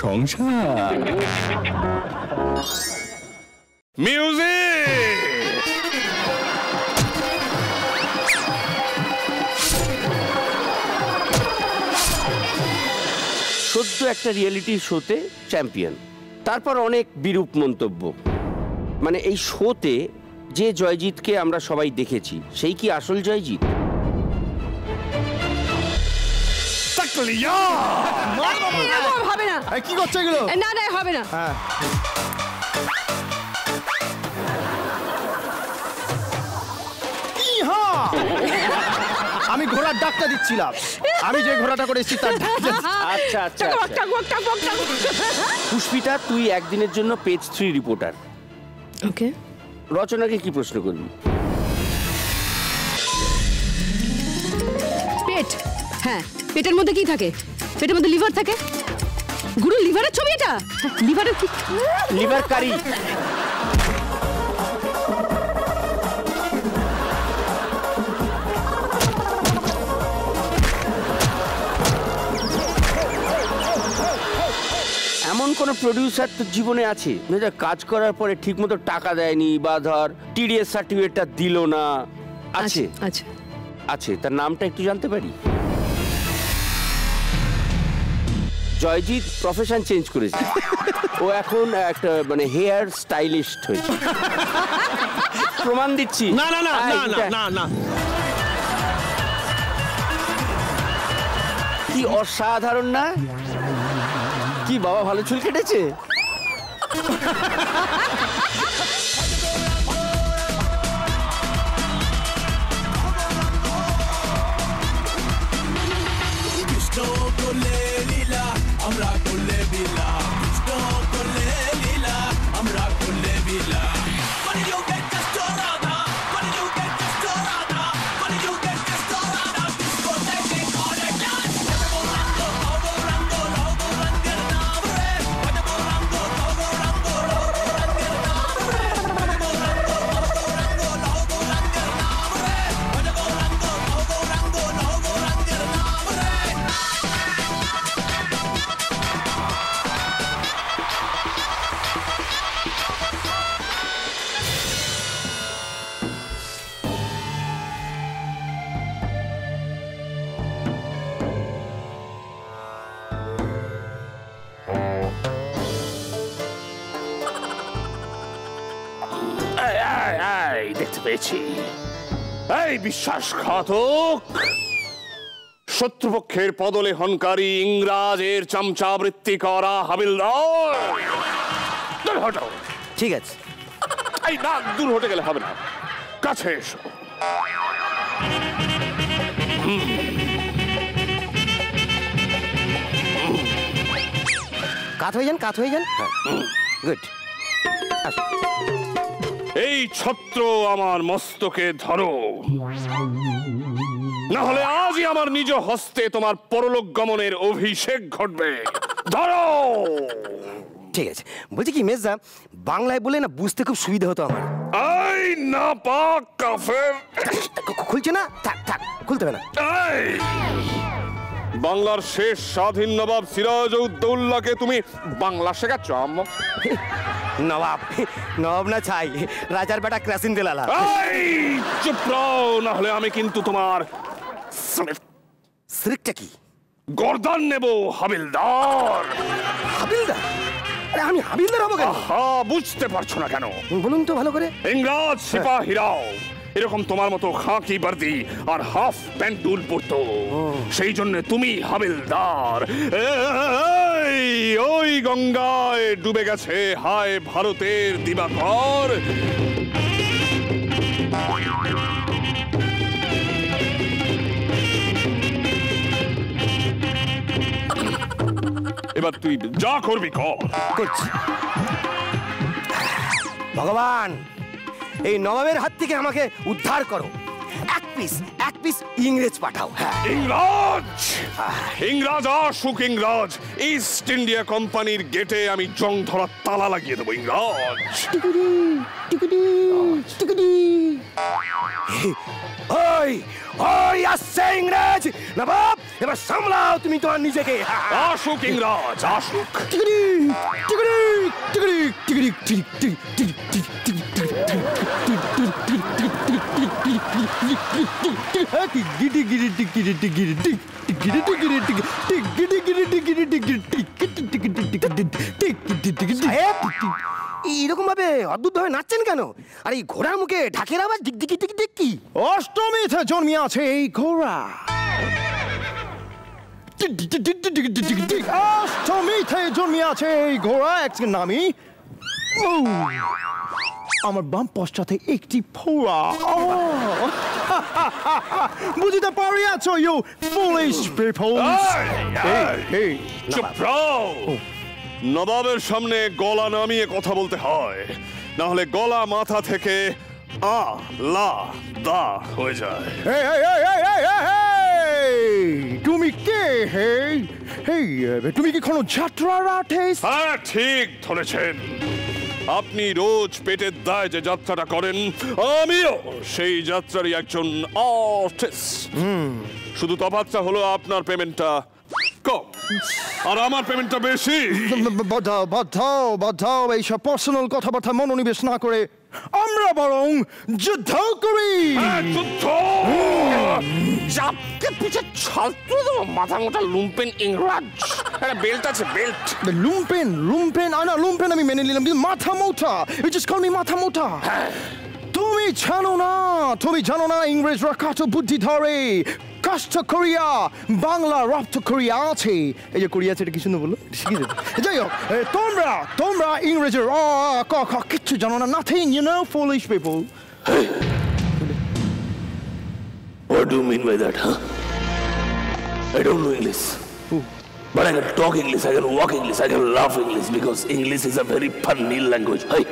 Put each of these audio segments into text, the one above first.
সংসার মিউজিক। সদ্য একটা রিয়েলিটি শোতে চ্যাম্পিয়ন, তারপর অনেক বিরূপ মন্তব্য। মানে এই শোতে যে জয়জিৎকে আমরা সবাই দেখেছি সেই কি আসল জয়জিৎ? হবে না। কি করছো এগুলো? না না হবে না। আমি ঘোড়ার ডাকটা দিচ্ছিলাম, আমি যে ঘোড়াটা করে এসেছি তার আচ্ছা আচ্ছা পুষ্পিতা, তুই একদিনের জন্য পেজ 3 রিপোর্টার। ওকে, রচনাকে কি প্রশ্ন করবি? পেট। হ্যাঁ, পেটের মধ্যে কি থাকে? পেটের মধ্যে লিভার থাকে। গুরু, লিভারের ছবি এটা? লিভারের কি? লিভার কারি। এমন কোন প্রডিউসার তো জীবনে আছে যে কাজ করার পরে ঠিকমতো টাকা দেয়নি, বা ধর টিডিএস সার্টিফিকেটটা দিল না? আছে? আচ্ছা আছে, তার নামটা একটু জানতে পারি? জয়জিৎ প্রফেশন চেঞ্জ করেছে, ও এখন একটা মানে হেয়ার স্টাইলিস্ট হয়েছে। প্রমাণ দিচ্ছি। না না না না না না, কি অসাধারণ না? কি বাবা, ভালো চুল কেটেছে? দেখতে পেয়েছি। এই বিশ্বাসঘাতক, শত্রুপক্ষের পদলেহনকারী ইংরাজের চামচাবৃত্তি করা হাবিলদার, দূর হটো। ঠিক আছে। এই না, দূর হতে গেলে হবে না, কাছে এসো। কাত হয়ে যান, কাত হয়ে যান। গুড। এই ছত্র আমার মস্তকে ধরো, না হলে আজই আমার নিজ হস্তে তোমার পরলোক গমনের অভিষেক ঘটবে। ধরো। ঠিক আছে। বলছি কি মেজদা, বাংলায় বলে না বুঝতে খুব সুবিধা হতো আমার। এই না পাক কাফের। খুলছে না? থাক থাক, খুলতে হবে না। এই বাংলার শেষ স্বাধীন নবাব সিরাজউদ্দৌলাকে তুমি বাংলা শেখাচ্ছ? নবাব নবাব না ছাই, রাজার বেটা ক্রাসিন দেলালা। এই চুপ রও, না হলে আমি কিন্তু তোমার সিরিকটা কি গর্দান নেব। হাবিলদার। হাবিলদার? আরে আমি হাবিলদার হবো কেন? হ্যাঁ, বুঝতে পারছো না কেন? বলুন তো ভালো করে। ইংরাজ সিপাহীরাও এরকম তোমার মতো খাকি বর্দি আর হাফ প্যান্ট টুল পরতো, সেই জন্য তুমি হাবিলদার। ওই গঙ্গায় ডুবে গেছে হায় ভারতের দিবাকর। এবার তুই যা করবি কর। ভগবান, এই নবাবের হাত থেকে আমাকে উদ্ধার করো। এক পিস ইংরেজ পাঠাও। ইংরাজ আসুক, ইংরাজ। ইস্ট ইন্ডিয়া কোম্পানির গেটে আমি জং ধরা তালা লাগিয়ে দেবো। ইংরাজ ওই ওই আসছে ইংরেজ নবাব, এবার সামলাও তুমি তোমার নিজেকে। আসুক ইংরাজ আসুক। এইরকম ভাবে অদ্ভুত ভাবে নাচছেন কেন? আর এই ঘোড়ার মুখে ঢাকের আওয়াজ ডিক ডিক ডিক ডিক কি? অষ্টমীতে জন্মিয়াছে এই ঘোড়া। অষ্টমীতে জন্মিয়াছে এই ঘোড়া, এক নামি আমার বাম পশ্চাতে একটি ফোড়া। বুঝতে পারিয়াছ ইউ ফুলিশ পিপল। চুপ রও। নবাবের সামনে গলা নামিয়ে কথা বলতে হয়, না হলে গলা মাথা থেকে আ লা দা হয়ে যায়। তুমি কে? তুমি কি কোনো যাত্রার আর্টিস্ট? হ্যাঁ ঠিক ধরেছেন। আপনি রোজ পেটের দায় যে যাত্রাটা করেন, আমিও সেই যাত্রারই একজন আর্টিস্ট। শুধু তফাৎটা হলো আপনার পেমেন্টটা কম আর আমার পেমেন্টটা বেশি। বাধাও এইসব পার্সোনাল কথাবার্তা মনোনিবেশ না করে আমরা বরং যুদ্ধ করি। যুদ্ধ চাপকে পিছে ছাত্র দেবো, মাথা মোটা লুম্পেন ইংরাজ। একটা বেল্ট আছে, বেল্ট। লুম্পেন না লুম্পেন আমি মেনে নিলাম, কিন্তু মাথা মোটা, ইউ জাস্ট কল মি মাথা মোটা। তুমি জানো না ইংরেজরা কত বুদ্ধি ধরে, কষ্ট করিয়া বাংলা রপ্ত করিয়া আছে। এই যে করিয়া আছে, এটা কি সুন্দর বললো, শিখে দেবে। যাই হোক, তোমরা ইংরেজের কিচ্ছু জানো না, nothing, you know, foolish people. What do you mean by that, huh? I don't know English. But I can talk English, I can walk English, I can laugh English, because English is a very funny language. Hey!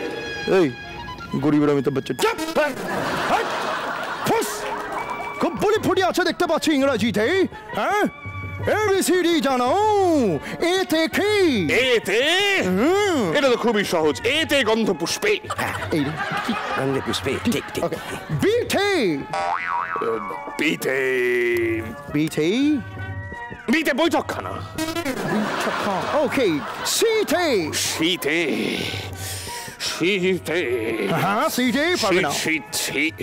এই গরিবের আমি তো বাচ্চা খুব বলি ফুটি আছে দেখতে পাচ্ছি ইংরাজিতে। হ্যাঁ ABCD জানো? এতে কি? এতে এটা তো খুবই সহজ। এতে গন্ধ পুষ্পে। এই গন্ধ পুষ্পে, ঠিক ঠিক। ওকে, বিতে বিতে বিতে বিতে বৈঠকখানা। ওকে, সিতে শীতে শীতে হ্যাঁ সিতে পারবে না।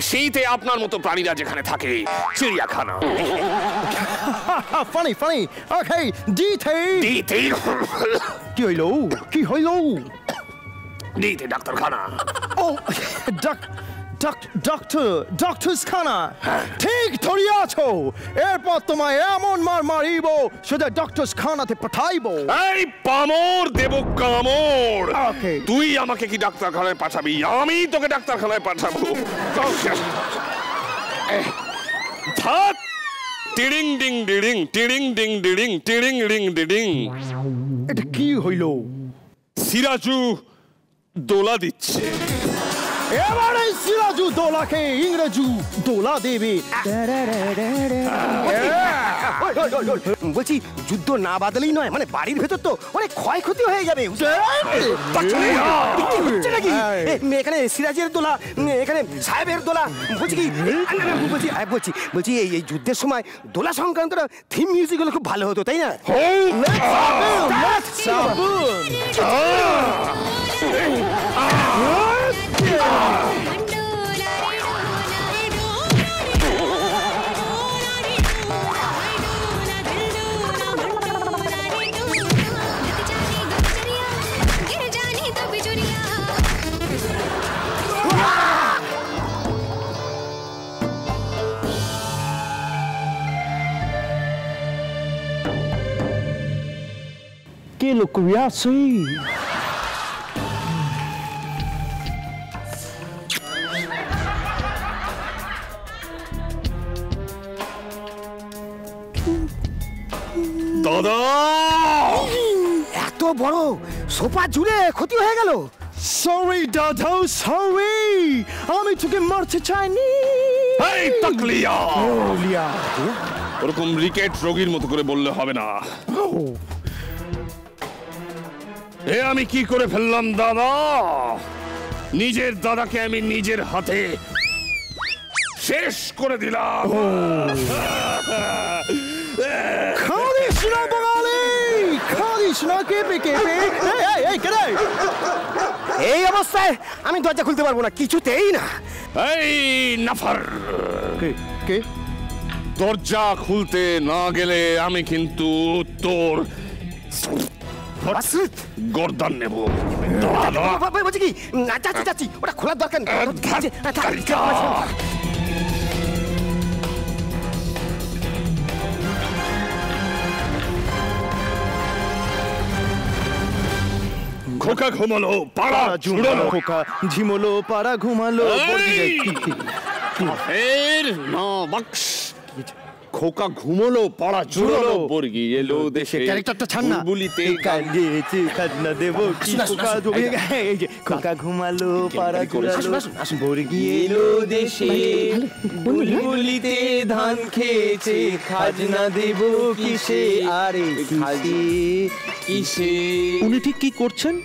শীতে আপনার মতো প্রাণীরা যেখানে থাকে, চিড়িয়াখানা। ফানি ওকে, ডিতে ডিতে কি হইলো? ডিতে ডাক্তারখানা। ও ডক্টরস খানা, ঠিক ধরিয়াছো। এরপর তোমায় এমন মারিব সেটা ডক্টরস খানাতে পাঠাইবো। এই পামর দেব কামড়। Okay. তুই আমাকে কি ডাক্তারখানায় পাঠাবি, আমি তোকে ডাক্তারখানায় পাঠাবো। ধাত টিড়িং ডিং ডিড়িং টিড়িং ডিং ডিড়িং টিড়িং রিং ডিড়িং। এটা কি হইল? সিরাজু দোলা দিচ্ছে। এবারে সিরাজু দোলাকে ইংরেজু দোলা দেবে। বলছি যুদ্ধ না বাদলেই নয়, মানে বাড়ির ভেতর তো অনেক ক্ষয়ক্ষতি হয়ে যাবে। এখানে সিরাজের দোলা, এখানে সাহেবের দোলা। বলছি কি বলছি এই যুদ্ধের সময় দোলা সংক্রান্ত থিম মিউজিক গুলো খুব ভালো হতো, তাই না? Que lo curioso. দাদা এত বড় সোফা ঝুলে ক্ষতি হয়ে গেল। সরি দাদা, সরি, আমি তোকে মারতে চাইনি। এই তাকলিয়া, লিয়া ওরকম রিকেট রোগীর মতো করে বললে হবে না। এ আমি কি করে ফেললাম দাদা? নিজের দাদাকে আমি নিজের হাতে শেষ করে দিলাম। খাদিস না বাঙালি, খাদিস না কেঁপে কেঁপে। এই কেরে? এই অবস্থায় আমি দরজা খুলতে পারবো না, কিছুতেই না। এই নাফার, কে? দরজা খুলতে না গেলে আমি কিন্তু তোর গর্দান নেব। বলছি কি, যাচ্ছি, ওটা খোলার দরকার নেই। খোকা ঘুমালো, পাড়া ঝুড়ালো, খোকা ঝিমলো, পাড়া ঘুমালো। এর না বাক্স। খোকা ঘুমলো, পাড়া জুড়লো, বর্গি এলো দেশে। ক্যারেক্টারটা ছাড় না। বুলিতে কাঁদিয়েছে খাজনা দেব কি খোকা জমিয়ে গেছে। এই যে খোকা ঘুমালো, পাড়া ঝুড়ালো, বর্গি এলো দেশে, বুলবুলিতে ধান খেয়েছে, খাজনা দেব কিসে, আরে কিসে। উনি ঠিক কি করছেন?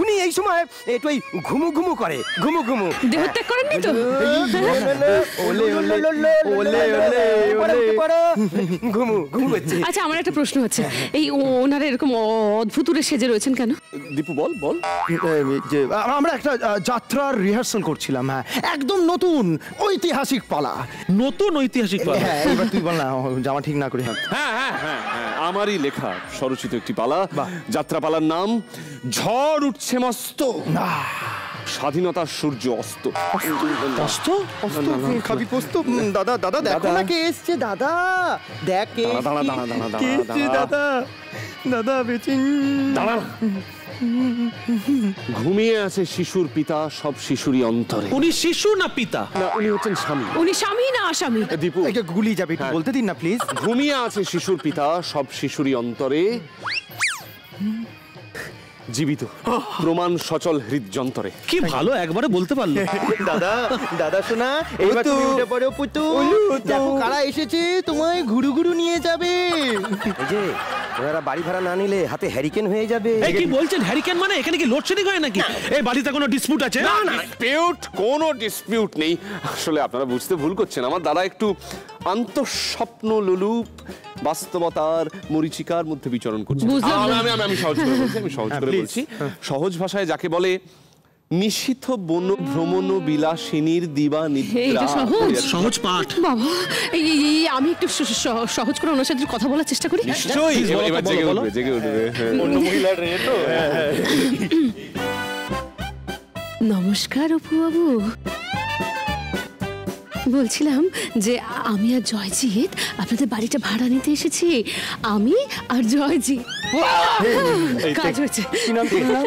উনি এই সময় একটু ঘুমু ঘুমু করে, ঘুমু ঘুমু দেহত্যাগ করেননি তো? ওলে ওলে ওলে ওলে ঘুমু ঘুমু হচ্ছে। আচ্ছা, আমার একটা প্রশ্ন হচ্ছে, এই ওনারা এরকম অদ্ভুতুরে সেজে রয়েছেন কেন? দীপু বল। যে আমরা একটা যাত্রার রিহার্সাল করছিলাম। হ্যাঁ, একদম নতুন ঐতিহাসিক পালা। নতুন ঐতিহাসিক পালা? হ্যাঁ, এবার তুই বল না, জামা ঠিক না করে। হ্যাঁ, আমারই লেখা স্বরচিত একটি পালা। যাত্রা পালার নাম ঝড় উঠছে মস্ত, স্বাধীনতার সূর্য অস্ত। পোস্ত খাবি পোস্ত? দাদা দাদা দেখো না কে এসছে। দাদা দেখ কে এসছে। দাদা দাদা বেচিং। দাঁড়া, ঘুমিয়ে আছে শিশুর পিতা, সব শিশুরই অন্তরে। উনি শিশু না পিতা? না, উনি হচ্ছেন স্বামী। উনি স্বামী না আসামি? দীপু, একটা গুলি যাবে, একটু বলতে দিন না প্লিজ। ঘুমিয়ে আছে শিশুর পিতা, সব শিশুরই অন্তরে জীবিত, প্রমাণ সচল হৃদযন্ত্রে। কি ভালো একবারে বলতে পারলো। দাদা দাদা শোনা, এইবার তুমি উঠে পড়ো পুতু। দেখো কারা এসেছে, তোমায় ঘুরু ঘুরু নিয়ে যাবে। এই যে ওনারা বাড়ি ভাড়া না নিলে হাতে হ্যারিকেন হয়ে যাবে। এই কি বলছেন হ্যারিকেন মানে? এখানে কি লোডশেডিং হয় নাকি? এই বাড়িতে কোনো ডিসপিউট আছে? না, কোনো ডিসপিউট নেই। আসলে আপনারা বুঝতে ভুল করছেন। আমার দাদা একটু আন্তঃস্বপ্ন লোলুপ, বাস্তবতার মরীচিকার মধ্যে বিচরণ করছে। আমি সহজ করে বলছি। সহজ ভাষায় যাকে বলে নিশিথ বন ভ্রমণ বিলাসিনীর দিবা নিদ্রা। সহজ পাঠ। বাবা, আমি একটু সহজ করে ওনার সাথে কথা বলার চেষ্টা করি। নিশ্চয়ই, এবার জেগে উঠবে। অন্য মহিলার রে তো। নমস্কার অপু বাবু। বলছিলাম যে আমি আর জয়জিৎ আপনাদের বাড়িটা ভাড়া নিতে এসেছি। আমি আর জয়জিৎ। কাজ হয়েছে। কি নাম শুনলাম?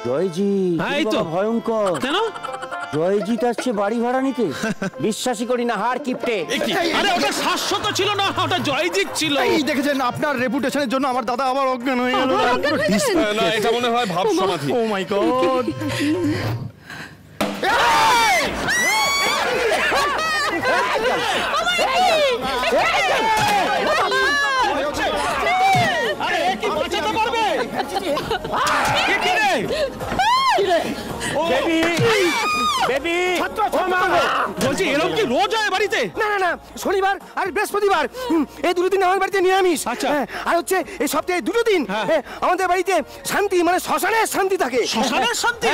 জয়জিৎ। এই তো ভয়ঙ্কর। কেন? জয়জিৎ আসছে বাড়ি ভাড়া নিতে? বিশ্বাসই করি না, হার কিপটে। আরে ওটা শাশ্বত ছিল না, ওটা জয়জিৎ ছিল। এই দেখেছেন, আপনার রেপুটেশনের জন্য আমার দাদা আবার অজ্ঞান হয়ে গেল। না, এটা মনে হয় ভাব সমাধি। ও মাই গড। বলছি এরকম কি রোজ হয় বাড়িতে? না, শনিবার আর বৃহস্পতিবার এই দুটো দিন আমার বাড়িতে নিরামিষ। আচ্ছা। আর হচ্ছে এই সপ্তাহে দুটো দিন আমাদের বাড়িতে শান্তি, মানে শ্মশানের শান্তি থাকে। শ্মশানের শান্তি?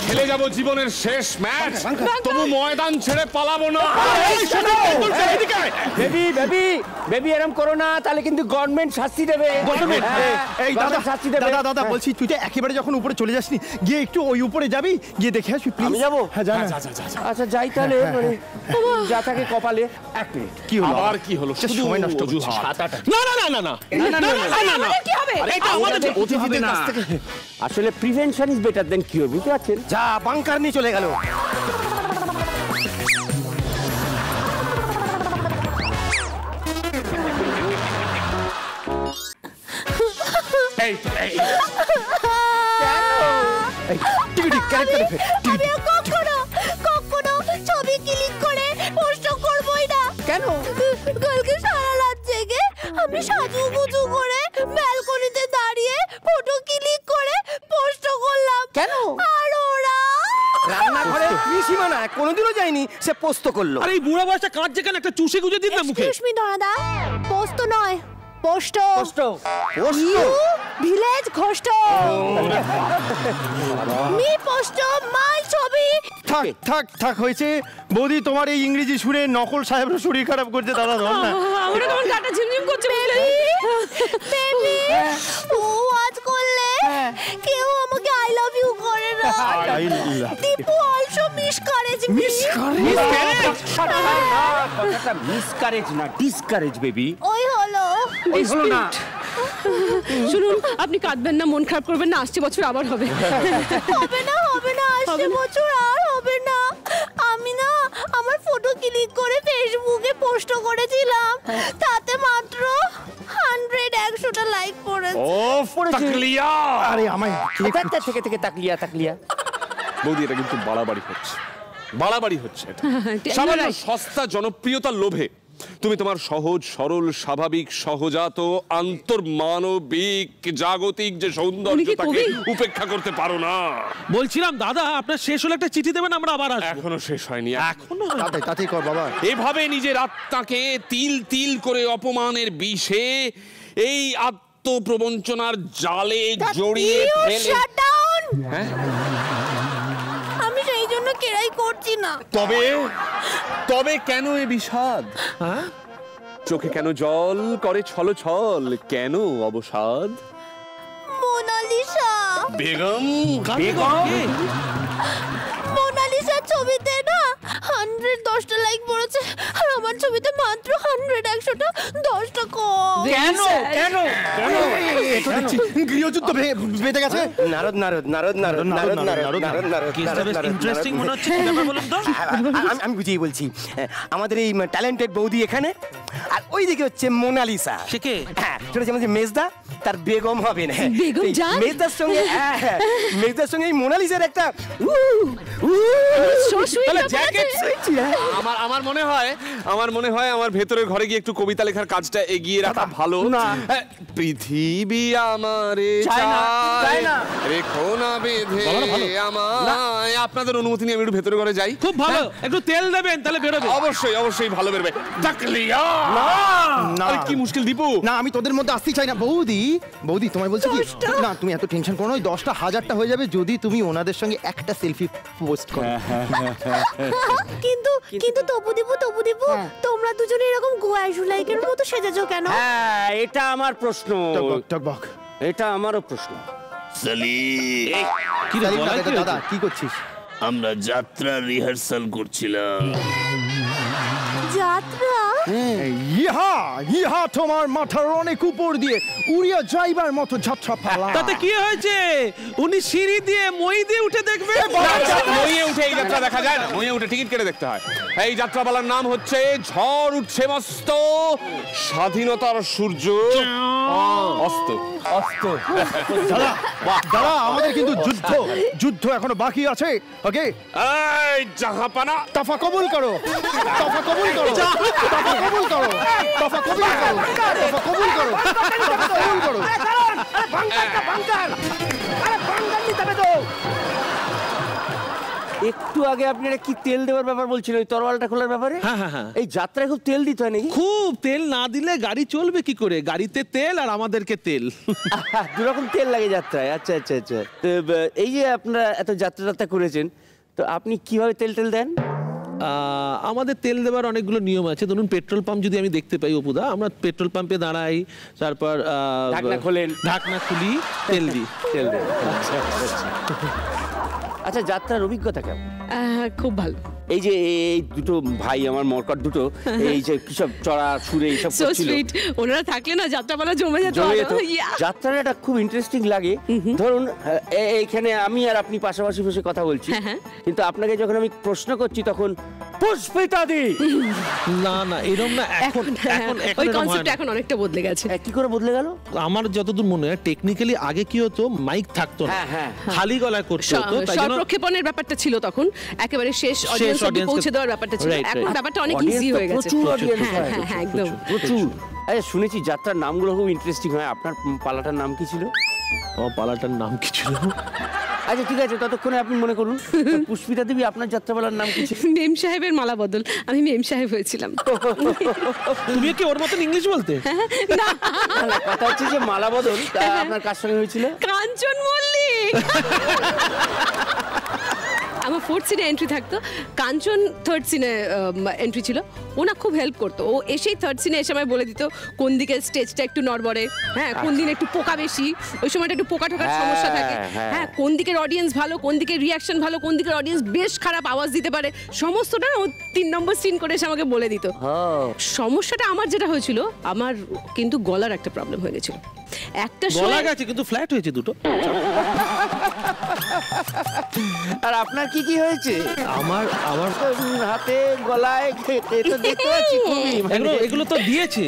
খেলে যাব জীবনের শেষ ম্যাচ, তবু ময়দান ছেড়ে পালাবো না। বেবি এরকম করো না, তাহলে কিন্তু গভর্নমেন্ট শাস্তি দেবে। এই দাদা শাস্তি দেবে। দাদা বলছি, তুই তো একেবারে যখন উপরে চলে যাসনি, গিয়ে একটু ওই উপরে যাবি, গিয়ে দেখে আসবি প্লিজ। আমি যাবো? হ্যাঁ, যা। আচ্ছা যাই তাহলে। যা থাকে কপালে। এক মিনিট, কি হলো? আবার কি হলো? সময় নষ্ট করছিস। না। কি হবে? এটা আমাদের অতিথিদের কাছ থেকে। আসলে prevention is better then cure, বুঝতে পারছেন? যা বাংকার নিয়ে চলে গেল। আমি কখনো ছবি ক্লিক করে পোস্ট করবই না। কেন? কালকে সারা রাত জেগে আমি সাজুগুজু করে ব্যালকনিতে দাঁড়িয়ে ফটো ক্লিক করে পোস্ট করলাম। কেন? আর ওরা রান্নাঘরে ত্রিসীমানা সে পোস্ত করলো। আরে এই বুড়া বয়সটা কাঁদছে কেন? একটা চুষে গুজে দিন না মুখে। এক্সকিউজ মি দাদা, পোস্ত নয়, পোস্ট। পোস্ত ভিলেজ ঘোষ্ট। মি পোস্ট মাই ছবি। থাক থাক থাক হয়েছে বৌদি, তোমার এই ইংরেজি শুনে নকল সাহেবরা শরীর খারাপ করছে। দাদা ধর না। আমরা কেমন গাটা ঝিমঝিম করছে বেবি ও আজ করলে কেউ আমাকে আই লাভ ইউ করে না। Dipu also miscarriage me. কথাটা মিসকারেজ না, ডিসকারেজ বেবি। ওই হলো না শুনুন, আপনি কাঁদবেন না, মন খারাপ করবেন না, আসছে বছর আবার হবে। হবে না আসছে বছর আর হবে না। আমি না আমার ফটো ক্লিক করে ফেসবুকে পোস্ট করেছিলাম, তাতে মাত্র 100-100টা লাইক পড়েছে। তাকলিয়া! আরে আমায় থেকে তাকলিয়া। বৌদি, এটা কিন্তু বাড়াবাড়ি হচ্ছে এটা। সামান্য সস্তা জনপ্রিয়তার লোভে তুমি তোমার সহজ সরল স্বাভাবিক সহজাত আন্তর্মানবিক জাগতিক যে সৌন্দর্যটাকে উপেক্ষা করতে পারো না। বলছিলাম দাদা, আপনার শেষ হলে একটা চিঠি দেবেন, আমরা আবার আসবো। এখনো শেষ হয়নি। এখনো তাতেই কর বাবা। এভাবে নিজের আত্মাকে তিল তিল করে অপমানের বিষে এই আত্মপ্রবঞ্চনার জালে জড়িয়ে ফেলে। হ্যাঁ, আমি সেই জন্য কেরাই করছি না। তবে কেন এ বিষাদ? চোখে কেন জল করে ছলছল? কেন অবসাদ? মোনালিসা বেগম মোনালিসার ছবিতে না 110টা লাইক পড়েছে, আর আমার ছবিতে মাত্র 100-100টা 10টা কম। কেন গৃহযুদ্ধ বেঁধে গেছে। ইন্টারেস্টিং মনে হচ্ছে। বলুন তো। আমি বুঝিয়ে বলছি। আমাদের এই ট্যালেন্টেড বৌদি এখানে, আর ওইদিকে হচ্ছে মোনালিসা। সে কে? হ্যাঁ, শুনেছি আমাদের মেজদা তার বেগম হবে না। বেগম জান? মেজদার সঙ্গে এই মোনালিসার একটা আমার মনে হয় আমার ভেতরের ঘরে গিয়ে একটু কবিতা লেখার কাজটা এগিয়ে রাখা ভালো। পৃথিবী আমারে চায় না, রেখো না বেঁধে আমায়। আপনাদের অনুমতি নিয়ে আমি একটু ভেতরের ঘরে যাই। খুব ভালো, একটু তেল দেবেন, তাহলে বেরোবে। অবশ্যই ভালো বেরোবে। তাকলিয়া! আরে কি মুশকিল দীপু। না, আমি তোদের মধ্যে আসতে চাই না। বৌদি তোমায় বলছি কি, না তুমি এত টেনশন করো না। 10টা 1000টা হয়ে যাবে যদি তুমি ওনাদের সঙ্গে একটা সেলফি পোস্ট করো। কিন্তু তবু দীপু তোমরা দুজনে এরকম গোয়াইশুলাইকের মতো সেজেছো কেন? হ্যাঁ, এটা আমার প্রশ্ন। টকবক। এটা আমারও প্রশ্ন। দাদা কি করছিস? আমরা যাত্রা রিহার্সাল করছিলাম। যাত্রা? ইহা তোমার মাথার অনেক উপর দিয়ে উড়িয়া যাইবার মতো যাত্রা পালা। তাতে কি হয়েছে? উনি সিঁড়ি দিয়ে মই দিয়ে উঠে দেখবে। মইয়ে উঠে এই যাত্রা দেখা যায় না, মইয়ে উঠে টিকিট কেটে দেখতে হয়। এই যাত্রাপালার নাম হচ্ছে ঝড় উঠছে মস্ত, স্বাধীনতার সূর্য অস্ত। দাদা আমাদের কিন্তু যুদ্ধ এখনো বাকি আছে। ওকে, এই জাহাপানা, তফা কবুল করো। একটু আগে আপনারা কি তেল দেওয়ার ব্যাপার বলছিলেন, ওই তরোয়ালটা খোলার ব্যাপারে? হ্যাঁ। এই যাত্রায় খুব তেল দিতে হয় নাকি? খুব তেল না দিলে গাড়ি চলবে কি করে? গাড়িতে তেল আর আমাদেরকে তেল। দুরকম তেল লাগে যাত্রায়। আচ্ছা। তো এই যে আপনারা এত যাত্রা করেছেন, তো আপনি কিভাবে তেল দেন? আমাদের তেল দেওয়ার অনেকগুলো নিয়ম আছে। ধরুন, পেট্রোল পাম্প যদি আমি দেখতে পাই অপুদা, আমরা পেট্রোল পাম্পে দাঁড়াই, তারপর ঢাকনা খুলি, তেল দিই। আচ্ছা, যাত্রার অভিজ্ঞতা কেমন? খুব ভালো। এই যে এই দুটো ভাই আমার মরকট দুটো, এই যে কিসব চড়া সুরে এইসব সো করছিল, সুইট। ওনারা থাকলে না যাত্রাপালা জমে যেত। যাত্রাটা খুব ইন্টারেস্টিং লাগে। ধরুন, এইখানে আমি আর আপনি পাশাপাশি বসে কথা বলছি, কিন্তু আপনাকে যখন আমি প্রশ্ন করছি তখন পুষ্পিতা দি। না এরকম না। এখন ওই কনসেপ্ট এখন অনেকটা বদলে গেছে। কি করে বদলে গেল? আমার যতদূর মনে হয় টেকনিক্যালি আগে কি হতো, মাইক থাকতো না, খালি গলায় করতে হতো। প্রক্ষেপণের ব্যাপারটা ছিল তখন, একেবারে শেষ অডিয়েন্স অবধি পৌঁছে দেওয়ার ব্যাপারটা ছিল। এখন ব্যাপারটা অনেক ইজি হয়ে গেছে। হ্যাঁ, একদম প্রচুর। আচ্ছা, শুনেছি যাত্রার নামগুলো খুব ইন্টারেস্টিং হয়। আপনার পালাটার নাম কি ছিল? আমার পালাটার নাম কি ছিল? আচ্ছা ঠিক আছে, ততক্ষণে আপনি মনে করুন পুষ্পিতা দেবী আপনার যাত্রাপালার নাম কি ছিল? মেম সাহেবের মালা বদল, আমি মেম সাহেব হয়েছিলাম। তুমি কি ওর মতন ইংলিশ বলতে? না, কথা হচ্ছে যে মালা বদল আপনার কার সঙ্গে হয়েছিল? কাঞ্চন মল্লিক। আমার 4th সিনে এন্ট্রি থাকতো, কাঞ্চন 3rd সিনে এন্ট্রি ছিল। ও না খুব হেল্প করতো, ও এসেই 3rd সিনে এসে আমায় বলে দিত কোন দিকে স্টেজটা একটু নড়বড়ে, হ্যাঁ কোন দিন একটু পোকা বেশি, ওই সময়টা একটু পোকা ঠোকার সমস্যা থাকে, হ্যাঁ কোন দিকের অডিয়েন্স ভালো, কোন দিকের রিয়াকশন ভালো, কোন দিকের অডিয়েন্স বেশ খারাপ আওয়াজ দিতে পারে, সমস্তটা ও 3 নম্বর সিন করে এসে আমাকে বলে দিত। সমস্যাটা আমার যেটা হয়েছিল, আমার কিন্তু গলার একটা প্রবলেম হয়ে গেছিল। একটা গলা গেছে কিন্তু ফ্ল্যাট হয়েছে দুটো। আর আপনার কি কি হয়েছে? আমার হাতে গলায় তো দেখতে পাচ্ছি খুবই, এগুলো তো দিয়েছে।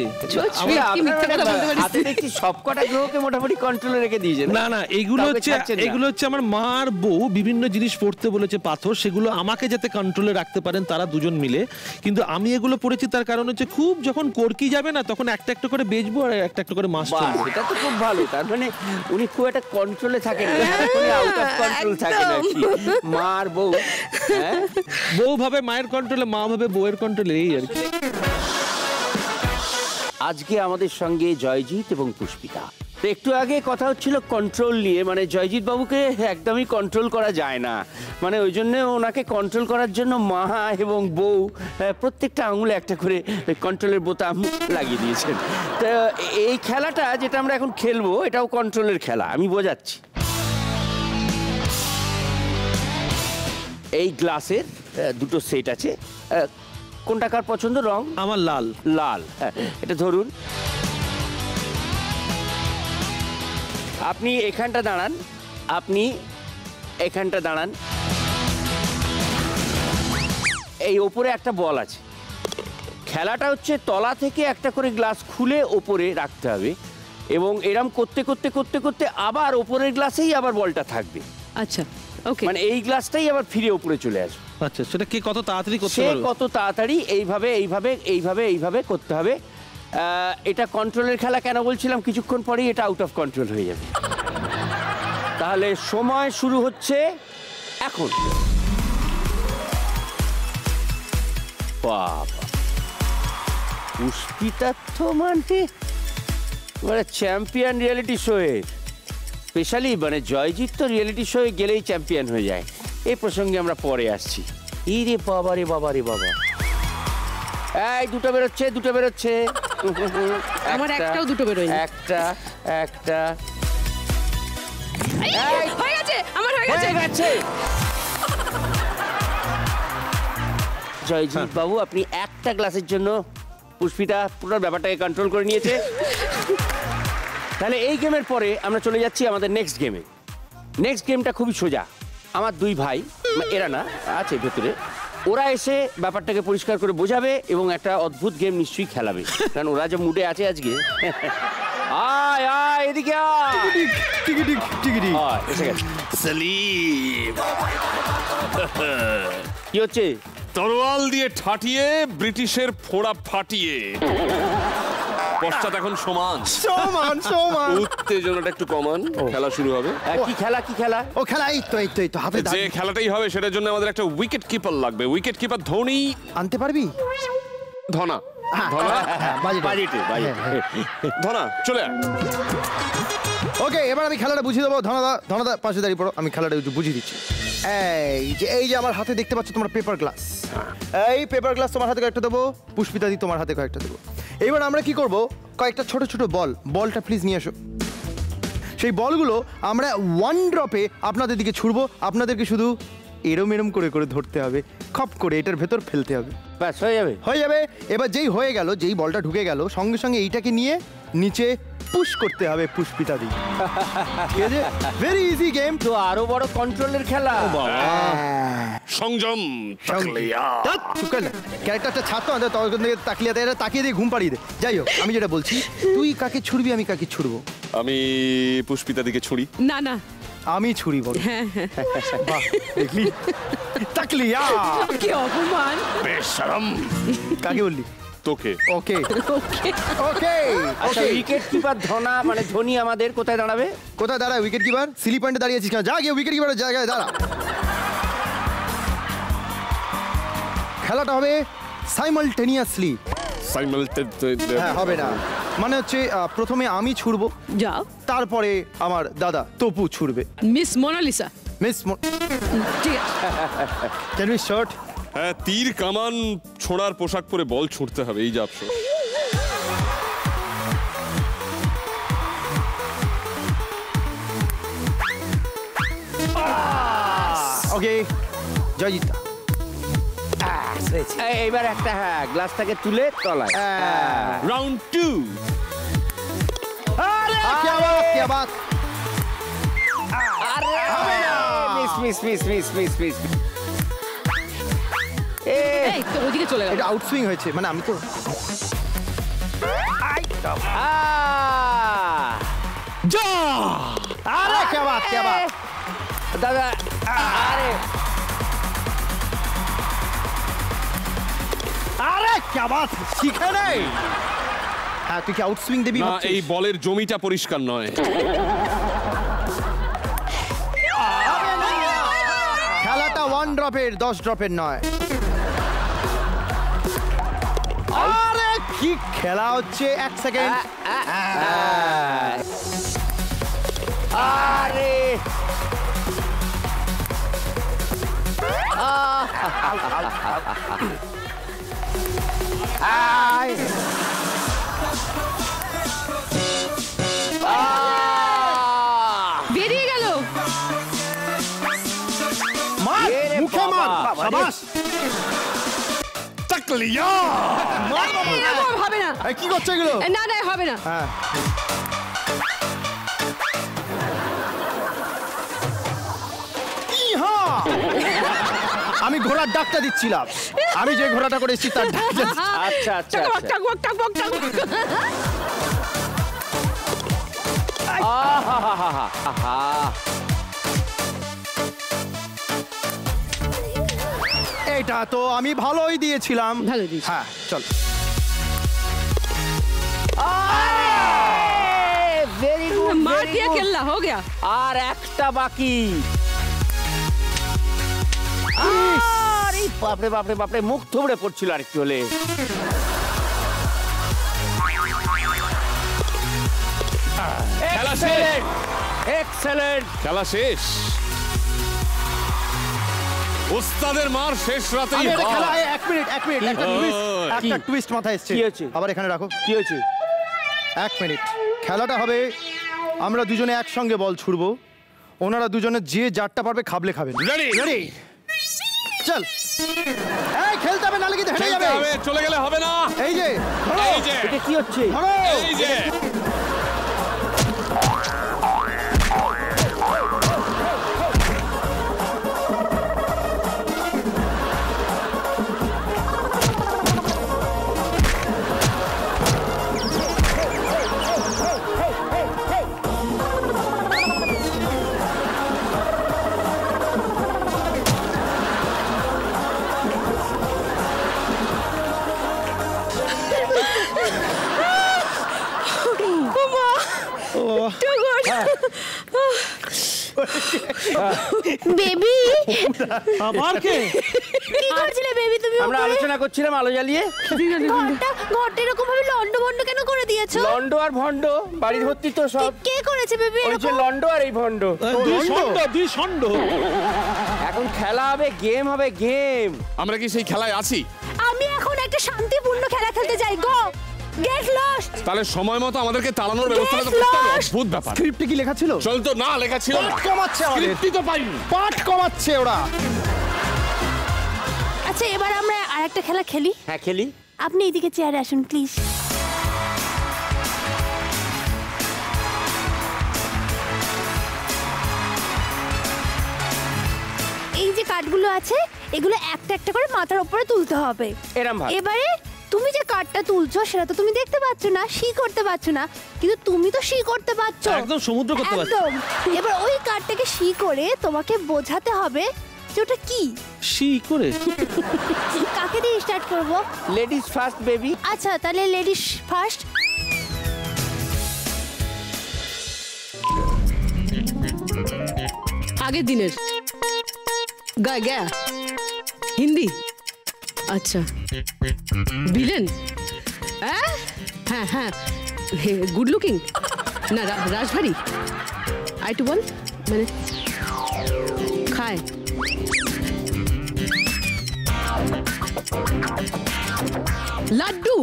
হাতে দেখছি সবকটা গ্রহকে মোটামুটি কন্ট্রোলে রেখে দিয়েছেন। না না, এগুলো হচ্ছে আমার মার বউ বিভিন্ন জিনিস পড়তে বলেছে পাথর, সেগুলো আমাকে যাতে কন্ট্রোলে রাখতে পারেন তারা দুজন মিলে। কিন্তু আমি এগুলো পড়েছি তার কারণ হচ্ছে খুব যখন কর্কি যাবে না তখন একটা একটা করে বেচবো আর একটা একটা করে মাছ চলবে। এটা তো খুব ভালো, তার মানে উনি খুব একটা কন্ট্রোলে থাকেন না, উনি আউট অফ কন্ট্রোল থাকেন আর কি। মার বউ, বউ ভাবে মায়ের কন্ট্রোলে, মা ভাবে বউয়ের কন্ট্রোলে, এই আর কি। আজকে আমাদের সঙ্গে জয়জিৎ এবং পুষ্পিতা। তো একটু আগে কথা হচ্ছিল কন্ট্রোল নিয়ে, মানে জয়জিৎ বাবুকে একদমই কন্ট্রোল করা যায় না, মানে ওই জন্য ওনাকে কন্ট্রোল করার জন্য মা এবং বউ প্রত্যেকটা আঙুলে একটা করে কন্ট্রোলের বোতাম লাগিয়ে দিয়েছেন। তো এই খেলাটা যেটা আমরা এখন খেলবো এটাও কন্ট্রোলের খেলা, আমি বোঝাচ্ছি। এই গ্লাসের দুটো সেট আছে, কোনটা কার পছন্দ? রং আমার লাল। লাল, হ্যাঁ এটা ধরুন। আপনি এখানটা দাঁড়ান, আপনি এখানটা দাঁড়ান। এই ওপরে একটা বল আছে, খেলাটা হচ্ছে তলা থেকে একটা করে গ্লাস খুলে ওপরে রাখতে হবে এবং এরম করতে করতে করতে করতে আবার ওপরের গ্লাসেই আবার বলটা থাকবে। আচ্ছা ওকে, মানে এই গ্লাসটাই আবার ফিরে উপরে চলে আসবে। আচ্ছা, সেটা কে কত তাড়াতাড়ি করতে সে পারবে? কত তাড়াতাড়ি এইভাবে এইভাবে এইভাবে এইভাবে করতে হবে। এটা কন্ট্রোলের খেলা কেন বলছিলাম, কিছুক্ষণ পরেই এটা আউট অফ কন্ট্রোল হয়ে যাবে। তাহলে সময় শুরু হচ্ছে এখন। বাবা, পুষ্পিতা তো মানে চ্যাম্পিয়ন রিয়েলিটি শোয়ে, স্পেশালি মানে জয়জিৎ তো রিয়েলিটি শোয়ে গেলেই চ্যাম্পিয়ন হয়ে যায়। এই প্রসঙ্গে আমরা পরে আসছি। এই রে বাবা রে বাবা রে বাবা, এই দুটো বেরোচ্ছে, দুটো বেরোচ্ছে। আমার একটাও দুটো বেরোয়নি। একটা একটা হয়ে গেছে, আমার হয়ে গেছে। জয়জিৎ বাবু, আপনি একটা গ্লাসের জন্য পুষ্পিতা পুরো ব্যাপারটাকে কন্ট্রোল করে নিয়েছে। তাহলে এই গেমের পরে আমরা চলে যাচ্ছি আমাদের নেক্সট গেমে। নেক্সট গেমটা খুবই সোজা। আমার দুই ভাই, এরা না আছে ভেতরে, ওরা এসে ব্যাপারটাকে পরিষ্কার করে বোঝাবে এবং একটা অদ্ভুত গেম নিশ্চয়ই খেলাবে, কারণ ওরা যে মুডে আছে আজকে। আয় আয় এদিকে আয়। এসে গেছে সেলিম। কি হচ্ছে? তরোয়াল দিয়ে ঠাটিয়ে ব্রিটিশের ফোড়া ফাটিয়ে পশ্চাৎ এখন সমান সমান সমান। উত্তেজনাটা একটু কমান, খেলা শুরু হবে। কি খেলা? কি খেলা? ও খেলা এই তো হাতে যে খেলাটাই হবে সেটার জন্য আমাদের একটা উইকেট কিপার লাগবে। উইকেট কিপার ধোনি আনতে পারবি? ধনা ধনা বাজেটে ধনা চলে আয়। ওকে, এবার আমি খেলাটা বুঝিয়ে দেবো। ধনাদা পাশে দাঁড়িয়ে পড়ো, আমি খেলাটা একটু বুঝিয়ে দিচ্ছি। এই যে আমার হাতে দেখতে পাচ্ছ তোমরা পেপার গ্লাস, এই পেপার গ্লাস তোমার হাতে কয়েকটা দেবো, পুষ্পিতা দি তোমার হাতে কয়েকটা দেবো। এইবার আমরা কি করব, কয়েকটা ছোট ছোট বলটা প্লিজ নিয়ে এসো। সেই বলগুলো আমরা 1 ড্রপে আপনাদের দিকে ছুড়বো, আপনাদেরকে শুধু এরম করে করে ধরতে হবে, খপ করে এটার ভেতর ফেলতে হবে, ব্যাস হয়ে যাবে। হয়ে যাবে। এবার যেই হয়ে গেল, যেই বলটা ঢুকে গেল, সঙ্গে সঙ্গে এইটাকে নিয়ে নিচে পুশ করতে হবে পুষ্পিতা দি। ঠিক আছে, ভেরি ইজি গেম। তো আরো বড় কন্ট্রোলের খেলা। সংযম ক্যারেক্টারটা ছাড়তো আমাদের, তখন থেকে তাকিয়ে দিয়ে ঘুম পাড়িয়ে দে। যাই হোক, আমি যেটা বলছি, তুই কাকে ছুড়বি, আমি কাকে ছুড়বো? আমি পুষ্পিতা দিকে ছুড়ি। না না, আমি ছুরি বল। বাহ, দেখলি তাকলিয়া, কি অপমান। বেশরম। কাকে বললি? তোকে। ওকে ওকে ওকে আচ্ছা উইকেট কিপার ধোনি আমাদের কোথায় দাঁড়াবে? কোথায় দাঁড়ায় উইকেট কিপার? সিলি পয়েন্টে দাঁড়িয়েছিস কেন? যা গিয়ে উইকেট কিপারের জায়গায় দাঁড়া। খেলাটা হবে সাইমালটেনিয়াসলি। হ্যাঁ হবে না, মানে হচ্ছে প্রথমে আমি ছুড়বো, যাও, তারপরে আমার দাদা তপু ছুড়বে। মিস মোনালিসা। মিস ঠিক আছে, ক্যান উই শর্ট? হ্যাঁ, তীর কামান ছোঁড়ার পোশাক পরে বল ছুটতে হবে, এই যে আফসোস। ওকে জয়জিতা। এইবার একটা গ্লাসটাকে তুলে তলায়। রাউন্ড 2। क्या बात क्या बात। আরে মিস। এই তো ওদিকে চলে গেল। এটা আউটসুইং হয়েছে, মানে আমি তো যা আরে क्या बात क्या बात। দাদা আরে আরে क्या बात, শিখে নেই। হ্যাঁ তুই কি আউটসুইং দেবি না, ভাবছিস? এই বলের জমিটা পরিষ্কার নয়। খেলাটা 1 ড্রপের 10 ড্রপের নয়। আরে কি খেলা হচ্ছে, 1 সেকেন্ড। আরে বেরিয়ে গেল। মার মুখে মার, শাবাশ। তাকলিয়া এরকম হবে না। এই কি করছে এগুলো? না না হবে না। হ্যাঁ ইহা! আমি ঘোড়ার ডাকটা দিচ্ছিলাম, আমি যে ঘোড়াটা করে এসেছি তার ডাক দিচ্ছি। আচ্ছা আচ্ছা টাকবক টাকবক টাকবক টাকবক। এটা তো আমি ভালোই দিয়েছিলাম। ভালো দিয়েছি। হ্যাঁ চল। ভেরি গুড, মার দিয়ে খেললা হো গয়া। আর একটা বাকি। আরে বাপরে বাপরে বাপরে, মুখ থুবড়ে পড়ছিল আর একটু হলে। খেলা শেষ। এক্সেলেন্ট। খেলা শেষ। ওস্তাদের মার শেষ রাতেই আমি এটা হয়। খেলা, এক মিনিট একটা টুইস্ট মাথায় এসছে। কি হয়েছে? আবার এখানে রাখো। কি হয়েছে? 1 মিনিট। খেলাটা হবে আমরা দুজনে একসঙ্গে বল ছুড়বো, ওনারা দুজনে যে যারটা পারবে খাবলে খাবেন। রেডি রেডি চল। এই খেলতে হবে, নালে কিন্তু হেরে খেলতে যাবে। হবে, চলে গেলে হবে না। এই যে এই যে এটা কি হচ্ছে? ধরো। এই যে বেবি আবার কে? কি করছিলে বেবি তুমি? আমরা আলোচনা করছিলাম আলো জ্বালিয়ে। ঘরটা এরকম ভাবে লন্ড ভন্ড কেন করে দিয়েছো? লন্ড আর ভন্ড বাড়ির ভর্তি তো সব। কে করেছে বেবি ওই যে এরকম? লন্ড আর এই ভন্ড। দুই ষণ্ড। এখন খেলা হবে, গেম হবে, গেম। আমরা কি সেই খেলায় আছি? আমি এখন একটা শান্তিপূর্ণ খেলা খেলতে যাই। গো গেট লস্ট। তাহলে সময় মতো আমাদেরকে তাড়ানোর ব্যবস্থা তো করতে হবে। অদ্ভুত ব্যাপার। স্ক্রিপ্টে কি লেখা ছিল? চল তো, না লেখা ছিল না। পাঠ কমাচ্ছে আমাদের। স্ক্রিপ্টই তো পাইনি। পাঠ কমাচ্ছে ওরা। আচ্ছা এবার আমরা আরেকটা খেলা খেলি। হ্যাঁ খেলি। আপনি এদিকে চেয়ারে আসুন প্লিজ। এই যে কার্ডগুলো আছে এগুলো একটা একটা করে মাথার উপরে তুলতে হবে। এরম ভাবে। এবারে তুমি যে কার্ডটা তুলছো সেটা তো তুমি দেখতে পাচ্ছ না, সি করতে পারছো না, কিন্তু তুমি তো সি করতে পারছো। একদম সমুদ্র করতে পারছো। একদম। এবার ওই কার্ডটাকে সি করে তোমাকে বোঝাতে হবে যে ওটা কি? শি করে কাকে দিয়ে স্টার্ট করব? Ladies first baby. আচ্ছা তাহলে লেডিস ফার্স্ট। আগের দিনের গয়া হিন্দি। আচ্ছা ভিলেন। হ্যাঁ হ্যাঁ গুড লুকিং না রাজভারী। আই টু বল মানে খায়। লাড্ডু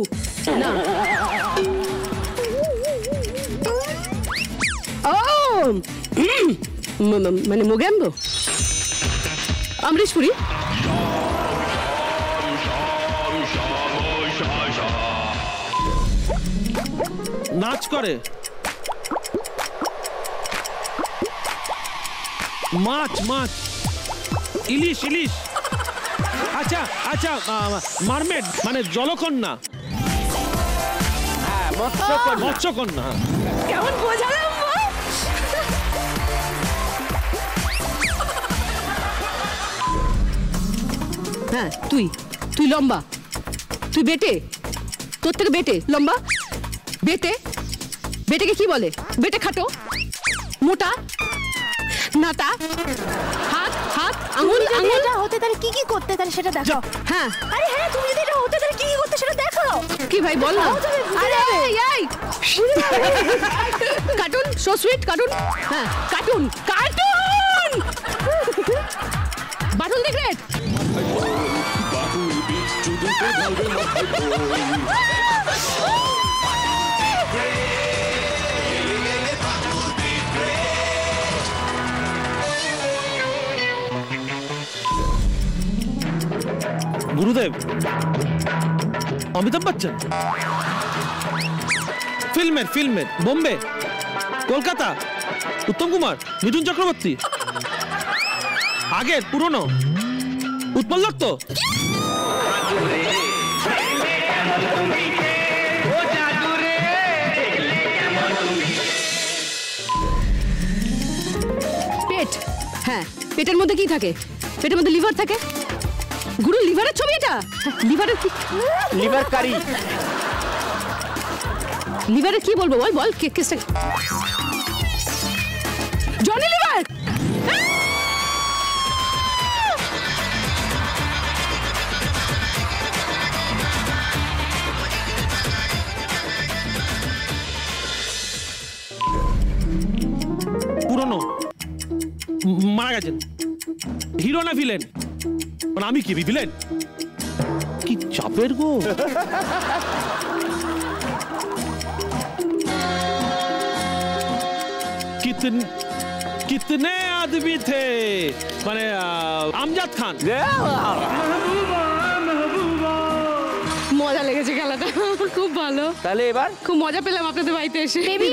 না। ও মানে মোগেম্বো। অমরিশপুরি। নাচ করে। মাছ মাছ ইলিশ ইলিশ। আচ্ছা আচ্ছা মারমেড মানে জলকন্যা। হ্যাঁ মৎস্যকন্যা। মৎস্যকন্যা। কেমন বোঝালাম? হ্যাঁ তুই লম্বা, তুই বেটে, তোর থেকে বেটে লম্বা। বেটে বেটেকে কি বলে? বেটে খাটো, মোটা, নাটা, হাত হাত আঙুল আঙুল। এটা হতে তাহলে কি কি করতে তাহলে সেটা দেখাও। হ্যাঁ আরে হ্যাঁ তুমি যদি এটা হতে তাহলে কি কি করতে সেটা দেখাও। কি ভাই বল না। আরে এই কার্টুন সো সুইট কার্টুন। হ্যাঁ কার্টুন কার্টুন। বাটুল দি গ্রেট। গুরুদেব অমিতাভ বচ্চন। ফিল্মের বোম্বে, কলকাতা, উত্তম কুমার, মিঠুন চক্রবর্তী। আগের পুরনো উৎপল দত্ত। পেট। হ্যাঁ পেটের মধ্যে কি থাকে? পেটের মধ্যে লিভার থাকে। গুরু লিভারের ছবি এটা। লিভারের কি? লিভার কারি। লিভারের কি বলবো বল বল কেসটা। Johnny liver. পুরনো মারা গেছেন। হিরো না ভিলেন? মানে আমি কি ভিলেন? কি চাপের গো। कितने आदमी थे মানে আমজাদ খান। মজা লেগেছে খেলাটা, খুব ভালো। তাহলে এবার খুব মজা পেলাম আপনাদের বাড়িতে এসে। বেবি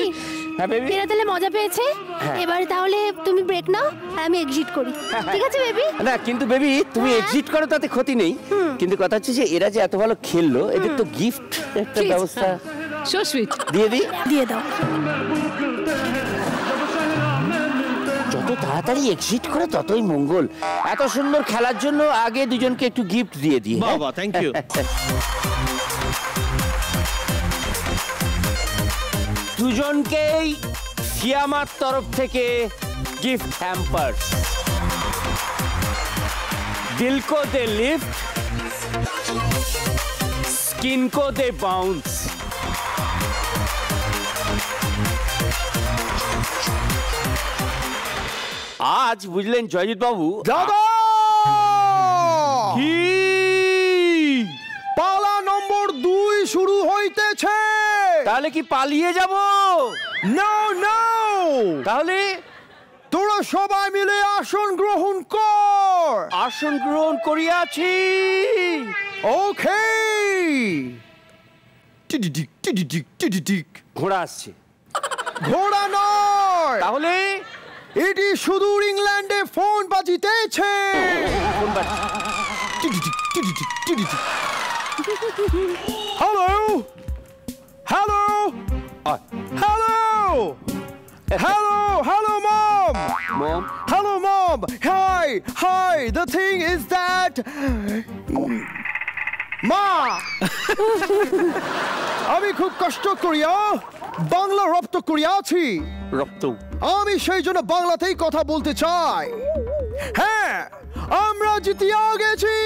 হ্যাঁ বেবি এরা তাহলে মজা পেয়েছে। এবার তাহলে তুমি ব্রেক নাও, আমি এক্সিট করি। ঠিক আছে বেবি? না কিন্তু বেবি তুমি এক্সিট করো তাতে ক্ষতি নেই, কিন্তু কথা হচ্ছে যে এরা যে এত ভালো খেললো এদের তো গিফট একটা ব্যবস্থা সো সুইট দিয়ে দিই। দিয়ে দাও। যত তাড়াতাড়ি এক্সিট করে ততই মঙ্গল। এত সুন্দর খেলার জন্য আগে দুজনকে একটু গিফট দিয়ে দিই। বাবা থ্যাংক ইউ। দুজনকেই সিয়ামার তরফ থেকে गिफ्ट हैम्पर्स। दिल को दे लिफ्ट, स्किन को दे बाउंस। आज বুঝলেন জয়জিৎ বাবু দাদা কি পালা নম্বর 2 শুরু হইতেছে। তাহলে কি পালিয়ে যাব? নো নো, তাহলে তোরা সবাই মিলে আসন গ্রহণ কর। আসন গ্রহণ করিয়াছি। ওকে। টিডিডিক টিডিডিক টিডিডিক। ঘোড়া আসছে। ঘোড়া নয়, তাহলে এটি সুদূর ইংল্যান্ডে ফোন বাজিতেছে। ফোন বাজছে। টিডিডিক টিডিডিক টিডিডিক। Hello hello hello hello hello mom mom hello mom Hi. The thing is that মা আমি খুব কষ্ট করিয়া বাংলা রপ্ত করিয়াছি। রক্ত আমি সেই জন্য বাংলাতেই কথা বলতে চাই। হ্যাঁ, আমরা জিতিয়া গেছি।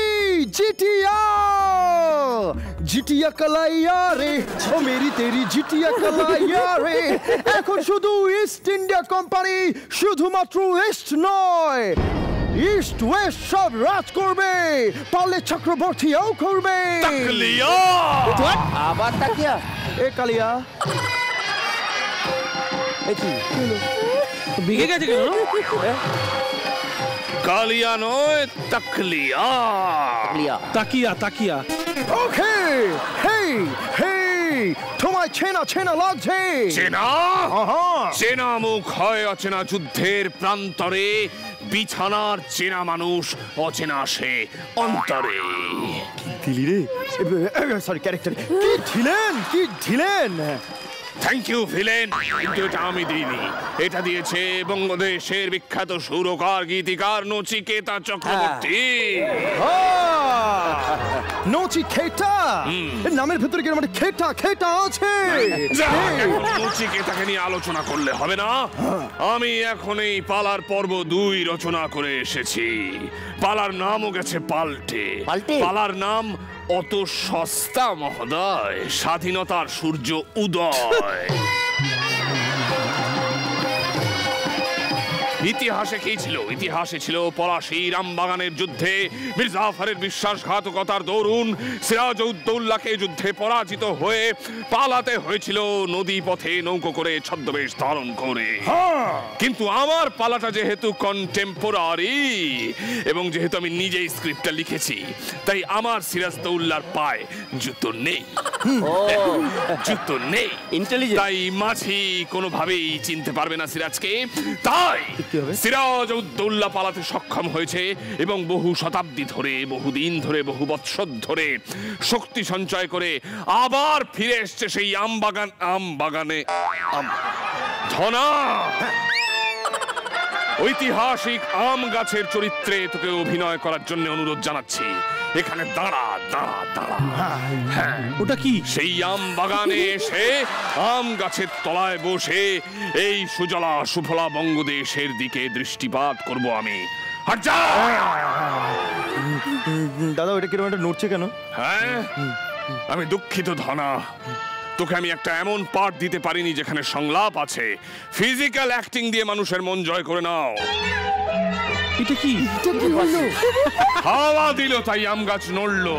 জিটিয়া কালাইয়া রে, ও মেরি তেরি জিটিয়া কালাইয়া রে। এখন শুধু ইস্ট ইন্ডিয়া কোম্পানি, শুধুমাত্র ইস্ট নয়, ইস্ট ওয়েস্ট সব রাজ করবে, পারলে চক্রবর্তীও করবে। আবার তাকিয়া এ কালিয়া বিগে গেছে কেন? কালিয়া নয়, তাকলিয়া। তাকিয়া ওকে। হেই তোমায় চেনা লাগছে। চেনা মুখ হয় অচেনা যুদ্ধের প্রান্তরে, বিছানার চেনা মানুষ অচেনা সে অন্তরে। দিলি রে, সরি ক্যারেক্টার। কি ঢিলেন। থ্যাংক ইউ ভিলেন, কিন্তু এটা আমি দিইনি, এটা দিয়েছে বঙ্গদেশের বিখ্যাত সুরকার গীতিকার নচিকেতা চক্রবর্তী। নচিকেতা, নামের ভিতরে কি মানে খেটা আছে? নচিকেতাকে নিয়ে আলোচনা করলে হবে না। আমি এখন এই পালার পর্ব 2 রচনা করে এসেছি। পালার নামও গেছে পাল্টে। পালার নাম অত সস্তা মহোদয়, স্বাধীনতার সূর্য উদয়। ইতিহাসে কি ছিল? ইতিহাসে ছিল পলাশী রামবাগানের যুদ্ধে মীর জাফরের বিশ্বাসঘাতকতার দরুন সিরাজউদ্দৌলাকে যুদ্ধে পরাজিত হয়ে পালাতে হয়েছিল নদী পথে নৌকো করে, ছদ্মবেশ ধারণ করে। কিন্তু আমার পালাটা যেহেতু কন্টেম্পোরারি এবং যেহেতু আমি নিজেই স্ক্রিপ্টটা লিখেছি, তাই আমার সিরাজউদ্দৌলার পায়ে জুতো নেই। তাই মাঝি কোনোভাবেই চিনতে পারবে না সিরাজকে। তাই সিরাজউদ্দৌলা পালাতে সক্ষম হয়েছে এবং বহু শতাব্দী ধরে, বহুদিন ধরে, বহু বৎসর ধরে শক্তি সঞ্চয় করে আবার ফিরে এসছে সেই আমবাগানে ধনা। ঐতিহাসিক আম গাছের চরিত্রে তোকে অভিনয় করার জন্য অনুরোধ জানাচ্ছি। এখানে দাঁড়া। ওটা কি? সেই আম বাগানে এসে আম গাছের তলায় বসে এই সুজলা সুফলা বঙ্গদেশের দিকে দৃষ্টিপাত করব আমি। দাদা ওটা কিরকম একটা নড়ছে কেন? হ্যাঁ, আমি দুঃখিত ধনা, তোকে আমি একটা এমন পার্ট দিতে পারিনি যেখানে সংলাপ আছে। ফিজিক্যাল অ্যাক্টিং দিয়ে মানুষের মন জয় করে নাও। এটা কি? হাওয়া দিল তাই আম গাছ নড়লো।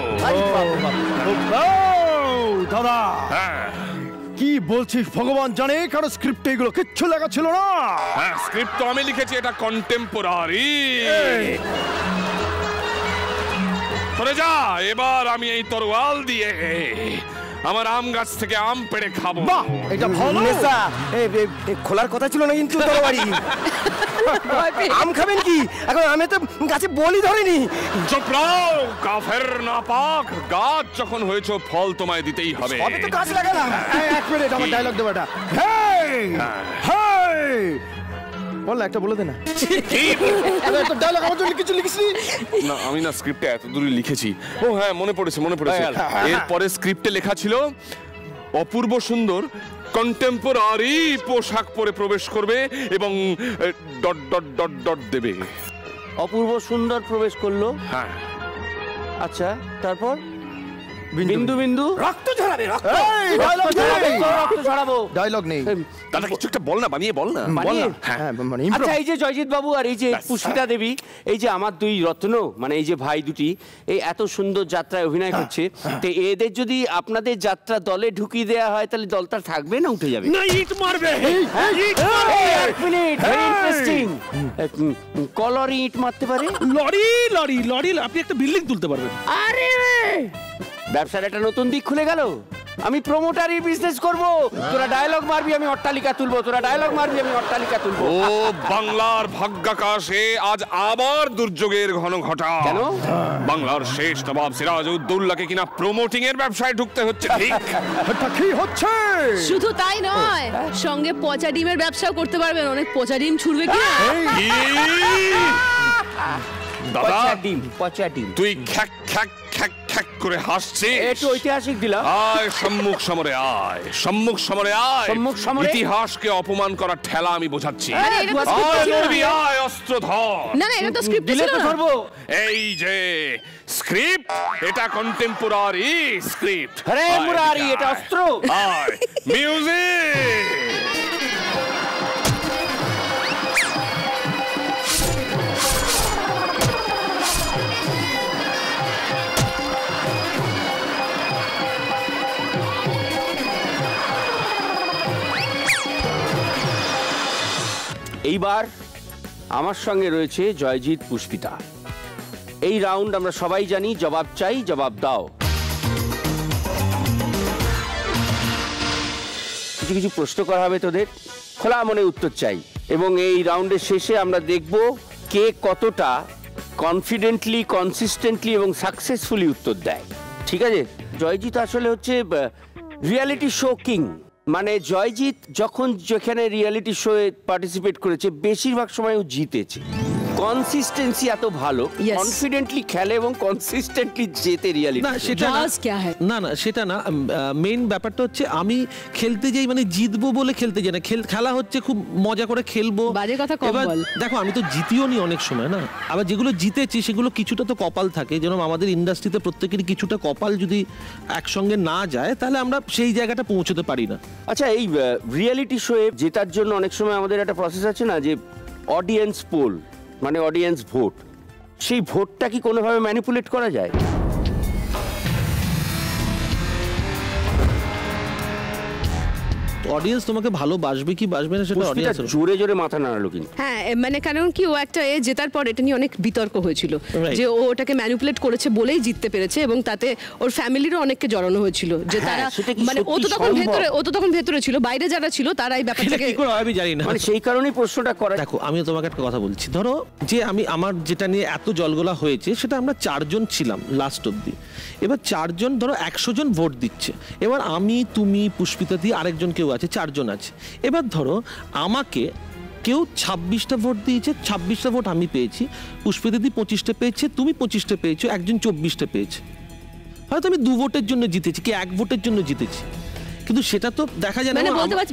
দাদা হ্যাঁ, কি বলছিস ভগবান জানে, কারো স্ক্রিপ্টে এগুলো কিচ্ছু লেখা ছিল না। হ্যাঁ, স্ক্রিপ্ট তো আমি লিখেছি, এটা কন্টেম্পোরারি। তোরে যা, এবার আমি এই তরোয়াল দিয়ে আমার আম গাছ থেকে আম পেড়ে খাবো। বাহ, এটা ভালো। খোলার কথা ছিল না কিন্তু তরবারি। আম খাবেন কি? এখন আমি তো গাছে বলই ধরিনি। চোপড়াও, কাফের নাপাক, গাছ যখন হয়েছে ফল তোমায় দিতেই হবে। সবে তো গাছ লাগালাম। এক মিনিট, আমার ডায়লগ দেবো এটা। হেই বল, একটা বলে দে না। একটা ডায়লগ আমার জন্য কিছু লিখিস না? আমি না স্ক্রিপ্টে এত দূরে লিখেছি। ও হ্যাঁ, মনে পড়েছে। এরপরে স্ক্রিপ্টে লেখা ছিল অপূর্ব সুন্দর কন্টেম্পোরারি পোশাক পরে প্রবেশ করবে এবং ডট ডট ডট ডট দেবে। অপূর্ব সুন্দর প্রবেশ করলো। হ্যাঁ, আচ্ছা, তারপর বিন্দু বিন্দু রক্ত ঝরাবে। রক্ত ছড়াবো। ডায়লগ নেই দাদা, কিছু একটা বল না, বানিয়ে বল না। আচ্ছা, এই যে জয়জিৎ বাবু আর এই যে পুষ্পিতা দেবী, এই যে আমার 2 রত্ন, মানে এই যে ভাই দুটি, এই এত সুন্দর যাত্রায় অভিনয় করছে, তো এদের যদি আপনাদের যাত্রা দলে ঢুকিয়ে দেওয়া হয় তাহলে দলটা থাকবে না উঠে যাবে? না, ইট মারবে। এক মিনিট, ভেরি ইন্টারেস্টিং। কলর ইট মারতে পারে। লরি আপনি একটা বিল্ডিং তুলতে পারবেন। আরে ব্যবসার একটা নতুন দিক খুলে গেল। আমি প্রমোটারি বিজনেস করব। তোরা ডায়লগ মারবি, আমি অট্টালিকা তুলবো। তোরা ডায়লগ মারবি, আমি অট্টালিকা তুলবো। ও বাংলার ভাগ্যাকাশে আজ আবার দুর্যোগের ঘন ঘটা। কেন? বাংলার শেষ নবাব সিরাজউদ্দৌলাকে কিনা প্রমোটিং এর ব্যবসায় ঢুকতে হচ্ছে। ঠিক কি হচ্ছে? শুধু তাই নয়, সঙ্গে পচা ডিমের ব্যবসাও করতে পারবেন। অনেক পচা ডিম ছুড়বে কি? দাদা পচা ডিম তুই খ্যাক খ্যাক খ্যাক খ্যাক করে হাসছিস। একটু ঐতিহাসিক দিলাম। আয় সম্মুখ সমরে আয়, সম্মুখ সমরে আয়। সম্মুখ সমরে? ইতিহাসকে অপমান করার ঠেলা আমি বোঝাচ্ছি। আরে এটা তো script আয় ছিল না। নবী, আয় অস্ত্র ধর। না না এটা তো স্ক্রিপ্ট দিলে ছিল তো না। ধরবো। এই যে স্ক্রিপ্ট, এটা কন্টেম্পোরারি স্ক্রিপ্ট। আরে মুরারি, এটা অস্ত্র। আয় মিউজিক। এইবার আমার সঙ্গে রয়েছে জয়জিৎ, পুষ্পিতা। এই রাউন্ড আমরা সবাই জানি, জবাব চাই, জবাব দাও। কিছু কিছু প্রশ্ন করা হবে তোদের, খোলা মনে উত্তর চাই। এবং এই রাউন্ডের শেষে আমরা দেখব কে কতটা কনফিডেন্টলি, কনসিস্টেন্টলি এবং সাকসেসফুলি উত্তর দেয়। ঠিক আছে? জয়জিৎ আসলে হচ্ছে রিয়ালিটি শো কিং। মানে জয়জিৎ যখন যেখানে রিয়েলিটি শোয়ে পার্টিসিপেট করেছে বেশিরভাগ সময় ও জিতেছে। কনসিস্টেন্সি এত ভালো, Yes. কনফিডেন্টলি খেলে এবং কনসিস্টেন্টলি জেতে রিয়েলিটি। না সেটা না, রাজ क्या है? না না সেটা না। মেইন ব্যাপারটা হচ্ছে আমি খেলতে যাই মানে জিতবো বলে খেলতে যাই না। খেলা হচ্ছে খুব মজা করে খেলবো। বাজে কথা কম এবার বল। দেখো আমি তো জিতিও নি অনেক সময় না। আবার যেগুলো জিতেছি সেগুলো কিছুটা তো কপাল থাকে। যেরকম আমাদের ইন্ডাস্ট্রিতে প্রত্যেকেরই কিছুটা কপাল যদি একসঙ্গে না যায় তাহলে আমরা সেই জায়গাটা পৌঁছতে পারি না। আচ্ছা, এই রিয়েলিটি শোয়ে জেতার জন্য অনেক সময় আমাদের একটা প্রসেস আছে না, যে অডিয়েন্স পোল, মানে অডিয়েন্স ভোট। সেই ভোটটা কি কোনোভাবে ম্যানিপুলেট করা যায়? অডিয়েন্স তোমাকে ভালোবাসবে কি বাসবে না সেটা পুষ্পিতা অডিয়েন্সের। জোরে জোরে মাথা নাড়ালো কিন্তু। হ্যাঁ মানে কারণ কি ও একটা জেতার পর এটা নিয়ে অনেক বিতর্ক হয়েছিল Right. যে ও ওটাকে ম্যানিপুলেট করেছে বলেই জিততে পেরেছে, এবং তাতে ওর ফ্যামিলিরও অনেককে জড়ানো হয়েছিল যে হ্যাঁ, তারা সেটা কি মানে ও তো সত্যি তখন সম্ভব? ভেতরে, ও তো তখন ভেতরে ছিল, বাইরে যারা ছিল তারা এই এটা ব্যাপারটাকে কি করে হয় আমি জানি না। মানে সেই কারণেই প্রশ্নটা করা। দেখো আমি তোমাকে একটা কথা বলছি, ধরো যে আমার যেটা নিয়ে এত জলগোলা হয়েছে সেটা আমরা 4 জন ছিলাম লাস্ট অব্দি। এবার 4 জন ধরো 100 জন ভোট দিচ্ছে। এবার আমি, তুমি, পুষ্পিতা দিয়ে আরেকজন কেউ আছে, 4 জন আছে। এবার ধরো আমাকে কেউ 26টা ভোট দিয়েছে, 26টা ভোট আমি পেয়েছি, পুষ্পিতা দি 25টা পেয়েছে, তুমি 25টা পেয়েছো, একজন 24টা পেয়েছে। হয়তো আমি 2 ভোটের জন্য জিতেছি, কি 1 ভোটের জন্য জিতেছি, কিন্তু সেটা তো দেখা যায় না। মানে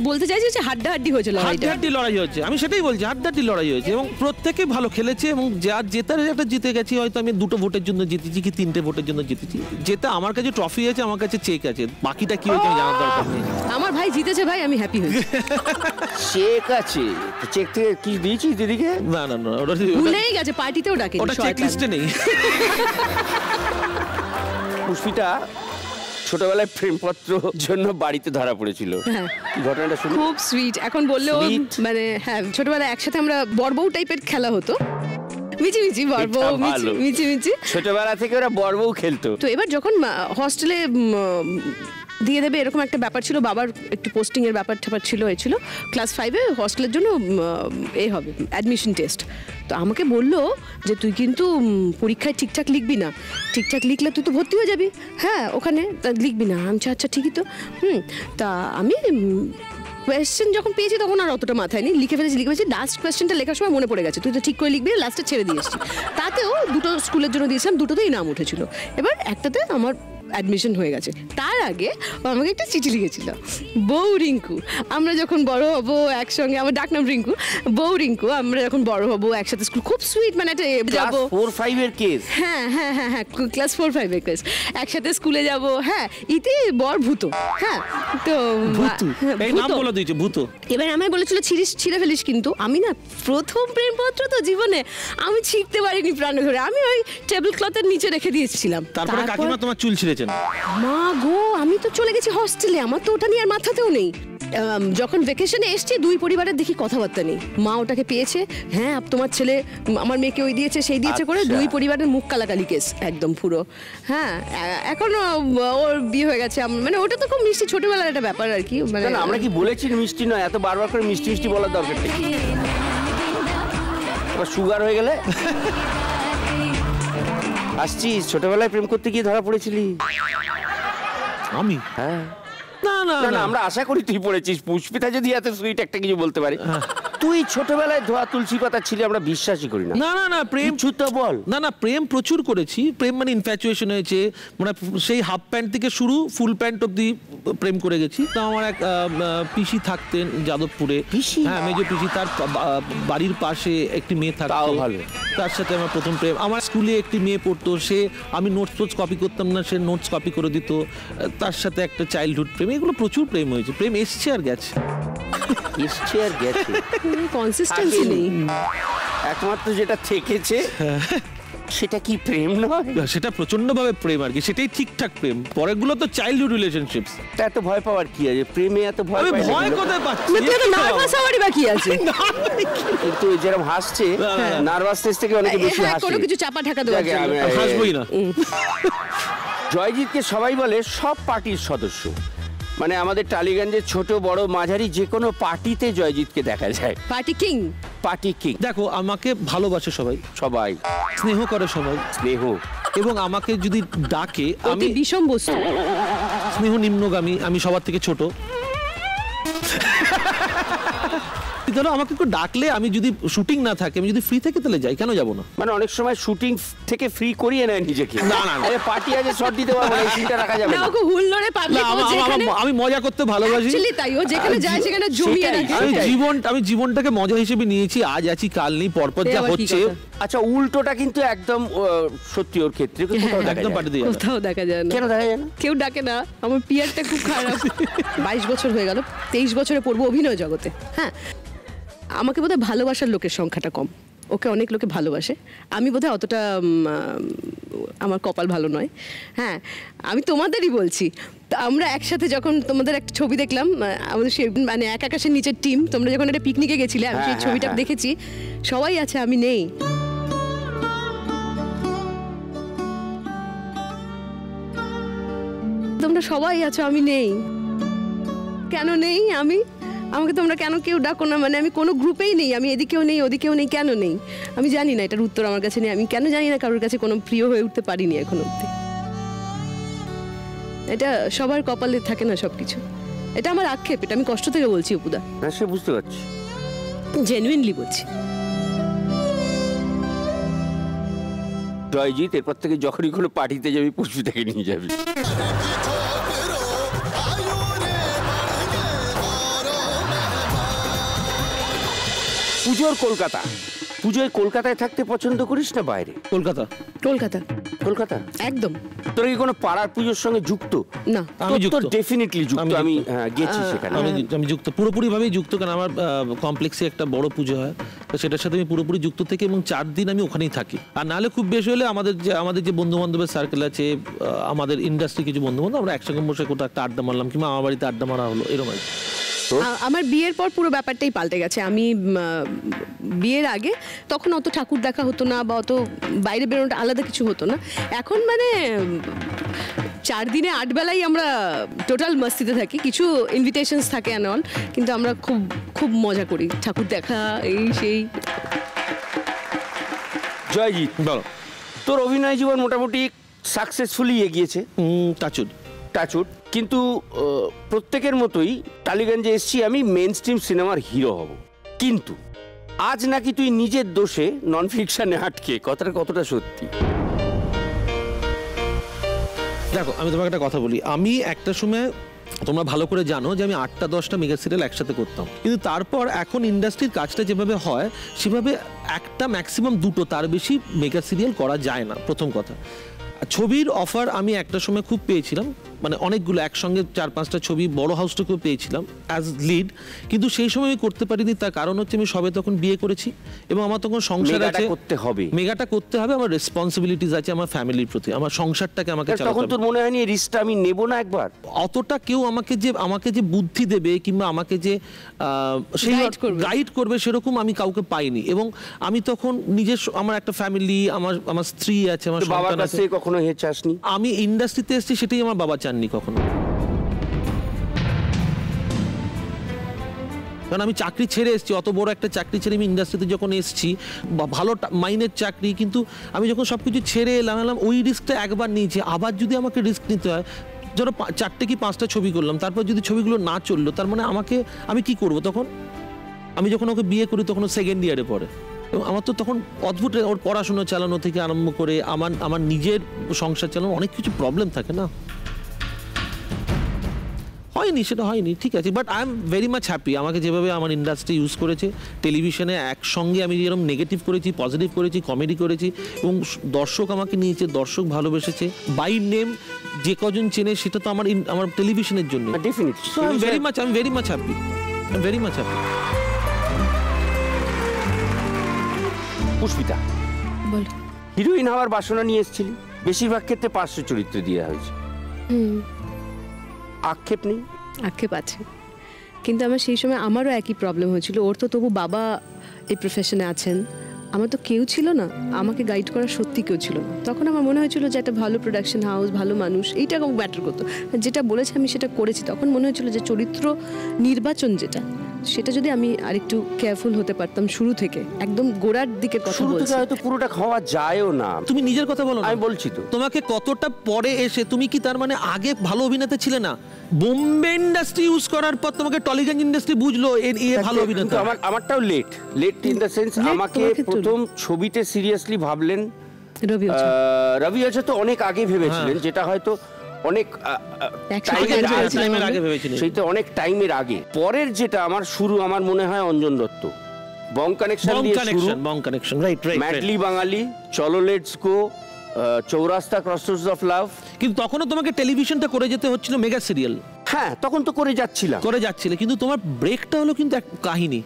বলতে চাইছি যে হাড্ডাহাড্ডি হয়েছিল লড়াইটা। হাড্ডাহাড্ডি লড়াই হয়েছে, আমি সেটাই বলছি, হাড্ডাহাড্ডি লড়াই হয়েছে এবং প্রত্যেকে ভালো খেলেছে এবং যার জেতার একটা জিতে গেছি। হয়তো আমি 2টো ভোটের জন্য জিতেছি কি 3টে ভোটের জন্য জিতেছি। যেটা আমার কাছে ট্রফি আছে, আমার কাছে চেক আছে, বাকিটা কি হয়েছে আমি জানার দরকার নেই। আমার ভাই জিতেছে ভাই, আমি হ্যাপি হয়েছি। চেক আছে, চেক থেকে কি দিয়েছিস দিদিকে? না না না, ভুলেই গেছে, পার্টিতেও ডাকেনি। ওটা চেক লিস্টে নেই। পুষ্পিতা ছোটবেলায় প্রেমপত্র জন্য বাড়িতে ধরা পড়েছিল, হ্যাঁ। ঘটনাটা শুনি। খুব সুইট। এখন বললেও Sweet? মানে হ্যাঁ, ছোটবেলায় একসাথে আমরা বড়বউ টাইপের খেলা হতো, মিচি বড়বউ, এটা ভালো। মিচি। ছোটবেলা থেকে ওরা বড়বউ খেলতো। তো এবার যখন হস্টেলে দিয়ে দেবে এরকম একটা ব্যাপার ছিল, বাবার একটু পোস্টিং এর ব্যাপার ট্যাপার ছিল, ছিল ক্লাস 5-এ হস্টেলের জন্য হবে অ্যাডমিশন টেস্ট। তো আমাকে বললো যে তুই কিন্তু পরীক্ষায় ঠিকঠাক লিখবি না, ঠিকঠাক লিখলে তুই তো ভর্তি হয়ে যাবি, হ্যাঁ ওখানে লিখবি না। আমি আচ্ছা ঠিকই তো। তা আমি কোয়েশ্চেন যখন পেয়েছি তখন আর অতটা মাথায় নেই, লিখে ফেলেছি। লাস্ট কোয়েশ্চেনটা লেখার সময় মনে পড়ে গেছে, তুই তো ঠিক করে লিখবি, লাস্টে ছেড়ে দিয়ে এসেছি। তাতেও 2টো স্কুলের জন্য দিয়েছিলাম, 2টোতেই নাম উঠেছিল। এবার একটাতে আমার অ্যাডমিশন হয়ে গেছে। তার আগে আমাকে একটা চিঠি লিখেছিল, বউ রিঙ্কু, আমরা যখন বড় হব একসঙ্গে, আমার ডাক নাম রিঙ্কু, বউ রিঙ্কু, আমরা যখন বড় হব একসাথে স্কুল, খুব সুইট, মানে একটা যাবো। 4-5 এর কেস। হ্যাঁ হ্যাঁ হ্যাঁ হ্যাঁ, ক্লাস 4-5 এর কেস, একসাথে স্কুলে যাব। হ্যাঁ, ইতি বর ভূত। হ্যাঁ তো এই নাম বলে দিয়েছে ভূত। এবার আমায় বলেছিল ছিঁড়ে ফেলিস, কিন্তু আমি না প্রথম প্রেমপত্র তো জীবনে আমি ছিঁড়তে পারিনি প্রাণ ধরে, আমি ওই টেবিল ক্লথের নিচে রেখে দিয়েছিলাম। তারপরে কাকিমা তোমার চুল ছিঁড়েছেন। মা গো, আমি তো চলে গেছি হস্টেলে, আমার তো ওটা নিয়ে আর মাথাতেও নেই। যখন ভ্যাকেশনে এসছি 2 পরিবারের দেখি কথাবার্তা নেই। মা ওটাকে পেয়েছে, হ্যাঁ তোমার ছেলে আমার মেয়েকে ওই দিয়েছে সেই দিয়েছে করে 2 পরিবারের মুখ কালাকালি কেস একদম পুরো। হ্যাঁ এখনো ওর বিয়ে হয়ে গেছে, মানে ওটা তো খুব মিষ্টি ছোটবেলার একটা ব্যাপার আর কি। মানে আমরা কি বলেছি মিষ্টি নয়, এত বারবার করে মিষ্টি মিষ্টি বলার দরকার নেই। সুগার হয়ে গেলে আসছিস, ছোটবেলায় প্রেম করতে গিয়ে ধরা পড়েছিলি? আমি? হ্যাঁ। না না না, আমরা আশা করি তুই পড়েছিস। পুষ্পিতা যদি এত সুইট একটা কিছু বলতে পারে। তুই ছোটবেলায় ধোয়া তুলসী পাতা ছিলি, আমরা বিশ্বাসই করি না। না না না প্রেম ছুতো বল। না না প্রেম প্রচুর করেছি। প্রেম মানে ইনফ্যাচুয়েশন হয়েছে, মানে সেই হাফ প্যান্ট থেকে শুরু ফুল প্যান্ট অব্দি প্রেম করে গেছি। তো আমার এক পিসি থাকতেন যাদবপুরে, হ্যাঁ মেজো পিসি, তার বাড়ির পাশে একটি মেয়ে থাকতো, ভালো, তার সাথে আমার প্রথম প্রেম। আমার স্কুলে একটি মেয়ে পড়তো, সে আমি নোটস কপি করতাম না, সে নোটস কপি করে দিত, তার সাথে একটা চাইল্ডহুড প্রেম। এগুলো প্রচুর প্রেম হয়েছে। প্রেম এসছে আর গেছে, এসছে আর গেছে, কনসিস্টেন্সি নেই। একমাত্র যেটা থেকেছে সেটা কি প্রেম নয়? সেটা প্রচন্ডভাবে প্রেম আর কি, সেটাই ঠিকঠাক প্রেম। পরেরগুলো তো চাইল্ডহুড রিলেশনশিপস। তা এত ভয় পাওয়ার কি আছে? প্রেমে এত ভয় আমি পাই না। ভয় কোথায় পাচ্ছি? নার্ভাস হওয়ারই বাকি আছে। কিন্তু যেরকম হাসছে, নার্ভাসনেস থেকে অনেক বেশি হাসে। কোনো কিছু চাপা ঢাকা দেওয়ার জন্য হাসবই না। জয়জিৎকে সবাই বলে সব পার্টির সদস্য, মানে আমাদের টালিগঞ্জের ছোট বড় মাঝারি যে কোনো পার্টিতে জয়জিৎকে দেখা যায়। Party king, party king. দেখো আমাকে ভালোবাসে সবাই, সবাই স্নেহ করে সবাই, স্নেহ, এবং আমাকে যদি ডাকে আমি বিষম বস্তু, স্নেহ নিম্নগামী, আমি সবার থেকে ছোট। ধরো আমাকে একটু ডাকলে, আমি যদি শুটিং না থাকে, আমি যদি ফ্রি থেকে তাহলে যাই, কেন যাবো না? মানে অনেক সময় শুটিং থেকে ফ্রি করিয়ে নেয় নিজেকে। না না আরে পার্টি আছে, শট দিতে পারবো না, এই সিনটা রাখা যাবে না। ওকে হুল্লোড়ে পাবলিক, আমি মজা করতে ভালোবাসি। অ্যাকচুয়ালি তাই, ও যেখানে যায় সেখানে জমিয়ে রাখে। আমি জীবনটাকে মজা হিসেবে নিয়েছি, আজ আছি কাল নেই, পরপর যা হচ্ছে। আচ্ছা, উল্টোটা কিন্তু একদম সত্যি ওর ক্ষেত্রে একদম পার্টি দিয়ে কোথাও দেখা যায় না। কেন দেখা যায় না? কেউ ডাকে না। আমার পিয়ারটা খুব খারাপ। 22 বছর হয়ে গেল, 23 বছরে পড়বো অভিনয় জগতে। হ্যাঁ, আমাকে বোধহয় ভালোবাসার লোকের সংখ্যাটা কম, ওকে অনেক লোকে ভালোবাসে। আমি বোধহয় অতটা, আমার কপাল ভালো নয়। হ্যাঁ, আমি তোমাদেরই বলছি, আমরা একসাথে যখন তোমাদের একটা ছবি দেখলাম, আমাদের সে মানে এক আকাশের নিচের টিম, তোমরা যখন একটা পিকনিকে গেছিলে, আমি সেই ছবিটা দেখেছি, সবাই আছে আমি নেই। তোমরা সবাই আছো, আমি নেই। কেন নেই আমি? আমাকে তোমরা কেন কেউ ডাকো না? মানে আমি কোনো গ্রুপেই নেই, আমি এদিকেও নেই ওদিকেও নেই, কেন নেই আমি জানি না। এটার উত্তর আমার কাছে নেই। আমি কেন জানি না কারোর কাছে কোনো প্রিয় হয়ে উঠতে পারিনি এখন অব্দি। এটা সবার কপালে থাকে না সবকিছু। এটা আমার আক্ষেপ, এটা আমি কষ্ট থেকে বলছি অপুদা। সে বুঝতে পারছি, জেনুইনলি বলছি। জয়জিৎ, এরপর থেকে যখনই কোনো পার্টিতে যাবি পুষ্পিতাকে নিয়ে যাবি। পুজোর কলকাতা, পুজোয় কলকাতায় থাকতে পছন্দ করিস না বাইরে? কলকাতা। কলকাতা, কলকাতা একদম। তোরা কি কোনো পাড়ার পুজোর সঙ্গে যুক্ত? না, আমি যুক্ত, ডেফিনেটলি যুক্ত। আমি গেছি সেখানে, আমি যুক্ত, পুরোপুরি ভাবেই যুক্ত। কারণ আমার কমপ্লেক্সে একটা বড় পুজো হয়, তো সেটার সাথে আমি পুরোপুরি যুক্ত থেকে, এবং 4 দিন আমি ওখানেই থাকি। আর নাহলে খুব বেশি হলে আমাদের যে বন্ধু বান্ধবের সার্কেল আছে, আমাদের ইন্ডাস্ট্রি কিছু বন্ধু বান্ধব, আমরা একসঙ্গে বসে কোথাও একটা আড্ডা মারলাম, কিংবা আমার বাড়িতে আড্ডা মারা হলো, এরকম আর কি। আমার বিয়ের পর পুরো ব্যাপারটাই পাল্টে গেছে। আমি বিয়ের আগে তখন অত ঠাকুর দেখা হতো না, বা অত বাইরে বেরোনোটা আলাদা কিছু হতো না। এখন মানে 4 দিনে 8 বেলাই আমরা টোটাল মস্তিতে থাকি। কিছু ইনভিটেশনস থাকে অ্যান্ড অল, কিন্তু আমরা খুব খুব মজা করি, ঠাকুর দেখা এই সেই। জয়জিৎ, বলো, তোর অভিনয় জীবন মোটামুটি সাকসেসফুলি এগিয়েছে, টাচুড, কিন্তু প্রত্যেকের মতোই টালিগঞ্জে এসছি আমি মেন স্ট্রিম সিনেমার হিরো হব। কিন্তু আজ নাকি তুই নিজের দোষে নন ফিকশনে আটকে, কথাটা কতটা সত্যি? দেখো, আমি তোমাকে একটা কথা বলি। আমি একটা সময়, তোমরা ভালো করে জানো যে আমি 8টা-10টা মেগা সিরিয়াল একসাথে করতাম, কিন্তু তারপর এখন ইন্ডাস্ট্রির কাজটা যেভাবে হয়, সেভাবে একটা ম্যাক্সিমাম 2টো, তার বেশি মেগা সিরিয়াল করা যায় না। প্রথম কথা, ছবির অফার আমি একটা সময় খুব পেয়েছিলাম, মানে অনেকগুলো একসঙ্গে 4-5টা ছবি বড় হাউসটাকেও পেয়েছিলাম অ্যাজ লিড, কিন্তু সেই সময় আমি করতে পারিনি। তার কারণ হচ্ছে আমি সবে তখন বিয়ে করেছি, এবং আমার তখন সংসার আছে, মেগাটা করতে হবে, আমার রেসপন্সিবিলিটিস আছে আমার ফ্যামিলির প্রতি, আমার সংসারটাকে আমাকে চালাতে হবে। তখন তোর মনে হয়নি এই রিস্কটা আমি নেব না একবার? অতটা কেউ আমাকে যে বুদ্ধি দেবে, কিংবা আমাকে যে সেই গাইড করবে, সেরকম আমি কাউকে পাইনি। এবং আমি তখন নিজের, আমার একটা ফ্যামিলি, আমার স্ত্রী আছে, আমার সন্তান আছে। কখনো হে চাসনি? আমি ইন্ডাস্ট্রিতে এসেছি, সেটাই আমার বাবা চাননি কখনো। কারণ আমি চাকরি ছেড়ে এসেছি, অত বড় একটা চাকরি ছেড়ে আমি ইন্ডাস্ট্রিতে যখন এসেছি, ভালো মাইনের চাকরি, কিন্তু আমি যখন সবকিছু ছেড়ে এলাম, ওই রিস্কটা একবার নিয়েছি। আবার যদি আমাকে রিস্ক নিতে হয়, ধরো 4টে কি 5টা ছবি করলাম, তারপর যদি ছবিগুলো না চললো, তার মানে আমি কি করব তখন? আমি যখন ওকে বিয়ে করি তখন সেকেন্ড ইয়ারে পড়ে, এবং আমার তো তখন অদ্ভুত, ওর পড়াশোনা চালানো থেকে আরম্ভ করে আমার নিজের সংসার চালানো অনেক কিছু প্রবলেম থাকে না, হয়নি, সেটা হয়নি, ঠিক আছে। But I am very much happy আমাকে যেভাবে আমার ইন্ডাস্ট্রি ইউজ করেছে, টেলিভিশনে একসঙ্গে আমি যেরকম নেগেটিভ করেছি, পজিটিভ করেছি, কমেডি করেছি, এবং দর্শক আমাকে নিয়েছে, দর্শক ভালোবেসেছে। বাই নেম যে কজন চেনে সেটা তো আমার টেলিভিশনের জন্য। Definitely. So I am very much happy, very much happy. Pushpita, ball. Heroine হওয়ার বাসনা নিয়ে এসেছিলি, বেশিরভাগ ক্ষেত্রে পার্শ্ব চরিত্র দেওয়া হয়েছে, আক্ষেপ নেই? আক্ষেপ আছে, কিন্তু আমার সেই সময় আমারও একই প্রবলেম হয়েছিল। ওর তো তবু বাবা এই প্রফেশনে আছেন, আমার তো কেউ ছিল না, আমাকে গাইড করার সত্যি কেউ ছিল না। তখন আমার মনে হয়েছিল যে একটা ভালো প্রোডাকশন হাউস, ভালো মানুষ, এইটা আমাকে ম্যাটার করতো। যেটা বলেছে আমি সেটা করেছি। তখন মনে হয়েছিল যে চরিত্র নির্বাচন যেটা, সেটা যদি আমি আরেকটু কেয়ারফুল হতে পারতাম শুরু থেকে, একদম গোড়ার দিকের কথা শুরু থেকে বলছি। হয়তো পুরোটা খাওয়া যায়ও না। তুমি নিজের কথা বলো না। আমি বলছি তো, তোমাকে কতটা পরে এসে, তুমি কি তার মানে আগে ভালো অভিনেতা ছিলে না? বোম্বে ইন্ডাস্ট্রি ইউজ করার পর তোমাকে টলিগঞ্জ ইন্ডাস্ট্রি বুঝলো ভালো অভিনেতা। আমারটাও লেট ইন দ্য সেন্স, আমাকে প্রথম ছবিতে সিরিয়াসলি ভাবলেন রবি আচ্ছা তো অনেক আগে ভেবেছিলেন, যেটা হয়তো অনেক টাইমের আগে ভেবেছিলেন, সেইটা অনেক টাইমের আগে। পরের যেটা আমার শুরু, আমার মনে হয় অঞ্জন দত্ত, বং কানেকশন দিয়ে শুরু, বং কানেকশন, রাইট, ম্যাডলি বাঙালি, চলো লেটস গো, চৌরাস্তা, ক্রসরোডস অফ লাভ। কিন্তু তখনও তোমাকে টেলিভিশনটা করে যেতে হচ্ছিল মেগা সিরিয়াল। হ্যাঁ, তখন তো করে যাচ্ছিলে, কিন্তু তোমার ব্রেকটা হলো কিন্তু এক কাহিনী,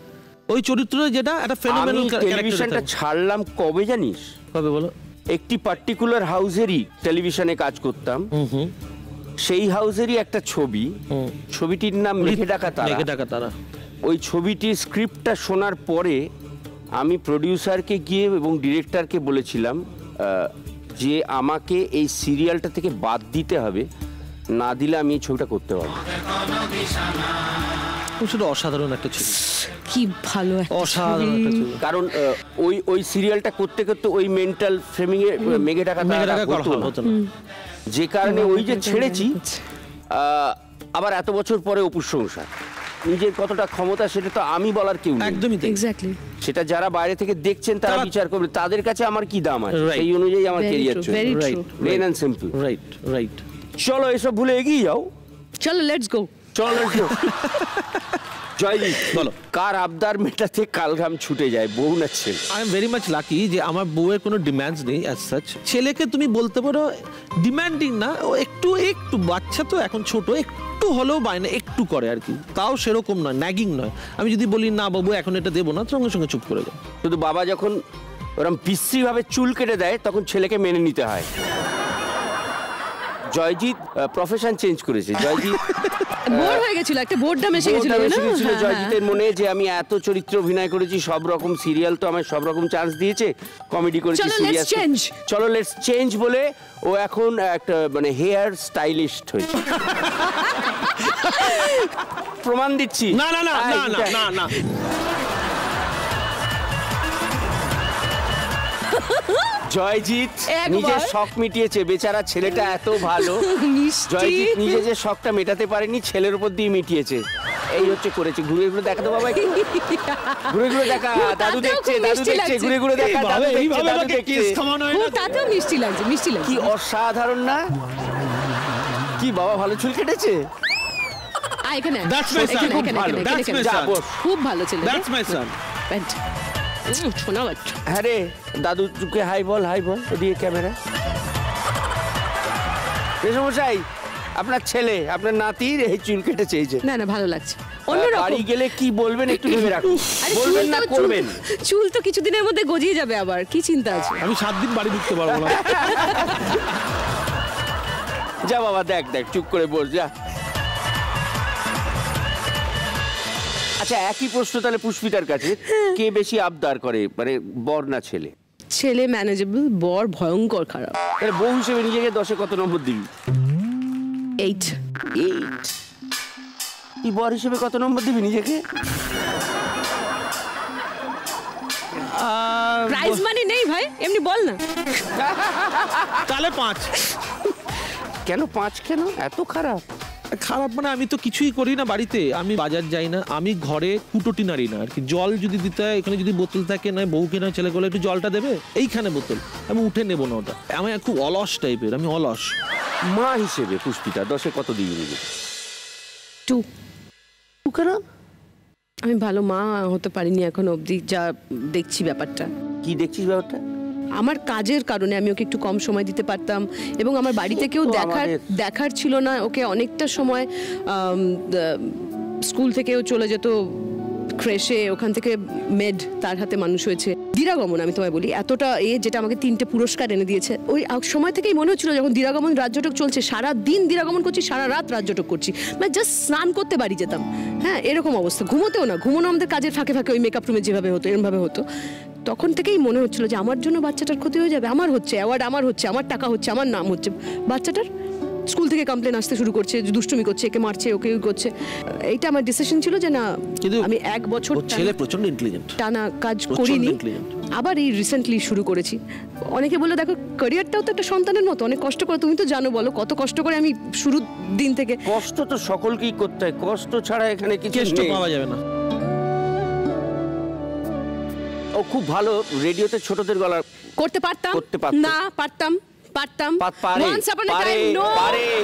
ওই চরিত্রে যেটা একটা ফেনোমেনাল ক্যারেক্টার। টেলিভিশনটা ছাড়লাম কবে জানিস? কবে বলো? একটি পার্টিকুলার হাউসেরই টেলিভিশনে কাজ করতাম, সেই হাউসেরই একটা ছবি, ছবিটির নাম মেঘে ডাকা তারা। ওই ছবিটির স্ক্রিপ্টটা শোনার পরে আমি প্রডিউসারকে গিয়ে এবং ডিরেক্টরকে বলেছিলাম যে আমাকে এই সিরিয়ালটা থেকে বাদ দিতে হবে, না দিলে আমি এই ছবিটা করতে পারবো। সেটা অসাধারণ একটা ছবি, কি ভালো, অসাধারণ একটা ছবি। কারণ ওই সিরিয়ালটা করতে করতে ওই মেন্টাল ফ্রেমিং এ মেঘে ডাকা হতো না, যে কারণে ওই যে ছেড়েছি। আবার এত বছর পরে অপুর সংসার, নিজের কতটা ক্ষমতা সেটা তো আমি বলার কেউ নেই। একদমই এক্স্যাক্টলি। সেটা যারা বাইরে থেকে দেখছেন তারা বিচার করবে, তাদের কাছে আমার কি দাম আছে, সেই অনুযায়ী আমার ক্যারিয়ার চলবে। Plain and simple. রাইট। চলো এসব ভুলে এগিয়ে যাও, চলো লেটস গো। জয়দীপ, বলো, কার আবদার মেটাতে কালঘাম ছুটে যায়, বউ না ছেলে? I am very much lucky যে আমার বউয়ের কোনো ডিমান্ডস নেই অ্যাজ সাচ। ছেলেকে তুমি বলতে পারো ডিমান্ডিং না, ও একটু বাচ্চা তো এখন ছোট, একটু হলেও বায়না একটু করে আর কি, তাও সেরকম নয়, ন্যাগিং নয়। আমি যদি বলি না বাবু এখন এটা দেবো না, সঙ্গে সঙ্গে চুপ করে যায়। শুধু বাবা যখন ওরম বিশ্রী ভাবে চুল কেটে দেয় তখন ছেলেকে মেনে নিতে হয়। জয়জিৎ প্রফেশন চেঞ্জ করেছে, জয়জিৎ বোর হয়ে গেছিল, একটা বোর্ডাম এসে গেছিল জয়জিতের মনে, যে আমি এত চরিত্র অভিনয় করেছি, সব রকম সিরিয়াল তো আমায় সব রকম চান্স দিয়েছে, কমেডি করেছি, সিরিয়াস, চলো লেটস চেঞ্জ বলে ও এখন একটা মানে হেয়ার স্টাইলিস্ট হয়েছে। প্রমাণ দিচ্ছি। না না না না না না, জয়জিৎ নিজের শখ মিটিয়েছে, বেচারা ছেলেটা এত ভালো। জয়জিৎ নিজে যে শখটা মেটাতে পারেনি ছেলের উপর দিয়ে মিটিয়েছে, এই হচ্ছে করেছে। ঘুরে ঘুরে দেখা তো বাবা, ঘুরে ঘুরে দেখা, দাদু দেখছে, ঘুরে ঘুরে দেখা, দাদু দেখছে। তাতেও মিষ্টি লাগছে, কি অসাধারণ না? কি বাবা ভালো চুল কেটেছে, খুব ভালো ছেলে। হ্যাঁ রে দাদু, তোকে হাই বল, ওদিকে ক্যামেরা। রেশমশাই, আপনার ছেলে, আপনার নাতির এই চুল কেটেছে, এই যে। না না, ভালো লাগছে। বাড়ি গেলে কি বলবেন একটু ভেবে রাখুন, বলবেন না করবেন। চুল তো কিছুদিনের মধ্যে গজিয়ে যাবে, আবার কি চিন্তা আছে? আমি 7 দিন বাড়ি ঢুকতে পারবো না। যা বাবা, দেখ চুপ করে বস, যা। আচ্ছা, একই প্রশ্ন তাহলে পুষ্পিতার কাছে, কে বেশি আবদার করে, মানে বর না ছেলে? ছেলে ম্যানেজেবল, বর ভয়ঙ্কর খারাপ। তাহলে বউ হিসেবে নিজেকে 10-এ কত নম্বর দিবি? 8। তুই বর হিসেবে কত নম্বর দিবি নিজেকে? প্রাইজ মানি নেই ভাই, এমনি বল না। তাহলে 5। কেন 5? কেন এত খারাপ? খারাপ মানে আমি তো কিছুই করি না বাড়িতে, আমি বাজার যাই না, আমি ঘরে কুটোটি নাড়ি না আর কি। জল যদি দিতে হয়, এখানে যদি বোতল থাকে, নয় বউকে নয় ছেলে করলে একটু জলটা দেবে, এইখানে বোতল, আমি উঠে নেবো না ওটা। আমি খুব অলস টাইপের, আমি অলস। মা হিসেবে পুষ্পিতা 10-এ কত দিয়ে দিবি? 2। কেন? আমি ভালো মা হতে পারিনি এখন অবধি, যা দেখছি ব্যাপারটা। কি দেখছিস ব্যাপারটা? আমার কাজের কারণে আমি ওকে একটু কম সময় দিতে পারতাম, এবং আমার বাড়িতে কেউ দেখার ছিল না ওকে। অনেকটা সময় স্কুল থেকেও চলে যেত ক্রেশে, ওখান থেকে মেড তার হাতে মানুষ হয়েছে। দিরাগমন আমি তোমায় বলি, এতটা যেটা আমাকে 3টে পুরস্কার এনে দিয়েছে। ওই সময় থেকেই মনে হচ্ছিল যখন দিরাগমন রাজ্যটক চলছে, সারা দিন দিরাগমন করছি, সারা রাত রাজ্যটক করছি, মানে জাস্ট স্নান করতে বাড়ি যেতাম। হ্যাঁ, এরকম অবস্থা। ঘুমোতেও না, ঘুমোনো আমাদের কাজের ফাঁকে ফাঁকে ওই মেকআপ রুমে যেভাবে হতো এরমভাবে হতো। তখন থেকেই মনে হচ্ছিল যে আমার জন্য বাচ্চাটার ক্ষতি হয়ে যাবে। আমার হচ্ছে অ্যাওয়ার্ড, আমার হচ্ছে, আমার টাকা হচ্ছে, আমার নাম হচ্ছে, বাচ্চাটার স্কুল থেকে কমপ্লেন আসতে শুরু করছে, দুষ্টুমি করছে, একে মারছে, ওকে করছে। এইটা আমার ডিসিশন ছিল যে না, আমি 1 বছর ছেলে প্রচন্ড ইন্টেলিজেন্ট, টানা কাজ করিনি, আবার এই রিসেন্টলি শুরু করেছি। অনেকে বলে দেখো ক্যারিয়ারটাও তো একটা সন্তানের মতো, অনেক কষ্ট করে, তুমি তো জানো, বলো কত কষ্ট করে আমি শুরুর দিন থেকে। কষ্ট তো সকলকেই করতে হয়, কষ্ট ছাড়া এখানে কিছু পাওয়া যাবে না। ও খুব ভালো রেডিওতে ছোটদের গলা করতে পারতাম না, পারতাম। Once upon a time, no,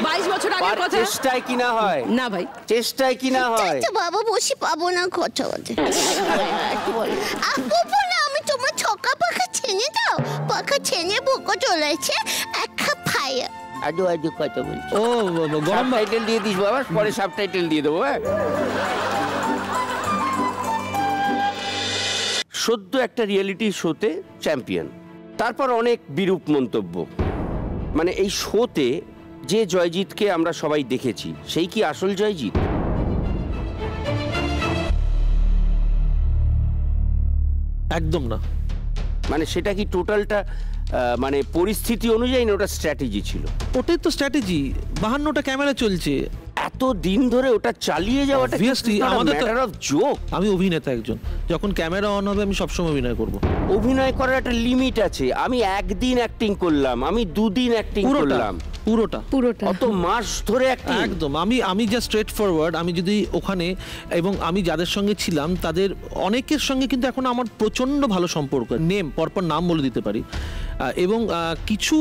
22 বছর আগের কথা। চেষ্টায় কি না হয়? না ভাই, চেষ্টায় কি না হয়? বাবা বসি পাবো না কথা বলতে। আপু বলে আমি তোমার ছকা পাখা ছেনে দাও, পাখা ছেনে বুকো চলেছে এক কাপ খাইয়া। আদু কথা বলছি। ও গরম টাইটেল দিয়ে দিস বাবা, পরে সাবটাইটেল দিয়ে দেবো। সদ্য একটা রিয়েলিটি শোতে চ্যাম্পিয়ন, তারপর অনেক বিরূপ মন্তব্য। মানে এই শোতে যে জয়জিৎকে আমরা সবাই দেখেছি, সেই কি আসল জয়জিৎ? একদম না। মানে সেটা কি টোটালটা মানে পরিস্থিতি অনুযায়ী না, ওটা স্ট্র্যাটেজি ছিল? ওটাই তো স্ট্র্যাটেজি, 52টা ক্যামেরা চলছে, এত দিন ধরে ওটা চালিয়ে যাওয়াটা আমাদের ম্যাটার অফ জোক। আমি অভিনেতা একজন, যখন ক্যামেরা অন হবে আমি সবসময় অভিনয় করব। অভিনয় করার একটা লিমিট আছে। আমি একদিন অ্যাক্টিং করলাম, আমি 2 দিন অ্যাক্টিং করলাম, পুরোটা অত মাস ধরে অ্যাক্টিং। একদম। আমি জাস্ট স্ট্রেট ফরওয়ার্ড। আমি যদি ওখানে, এবং আমি যাদের সঙ্গে ছিলাম তাদের অনেকের সঙ্গে কিন্তু এখন আমার প্রচন্ড ভালো সম্পর্ক, পরপর নাম বলে দিতে পারি। এবং কিছু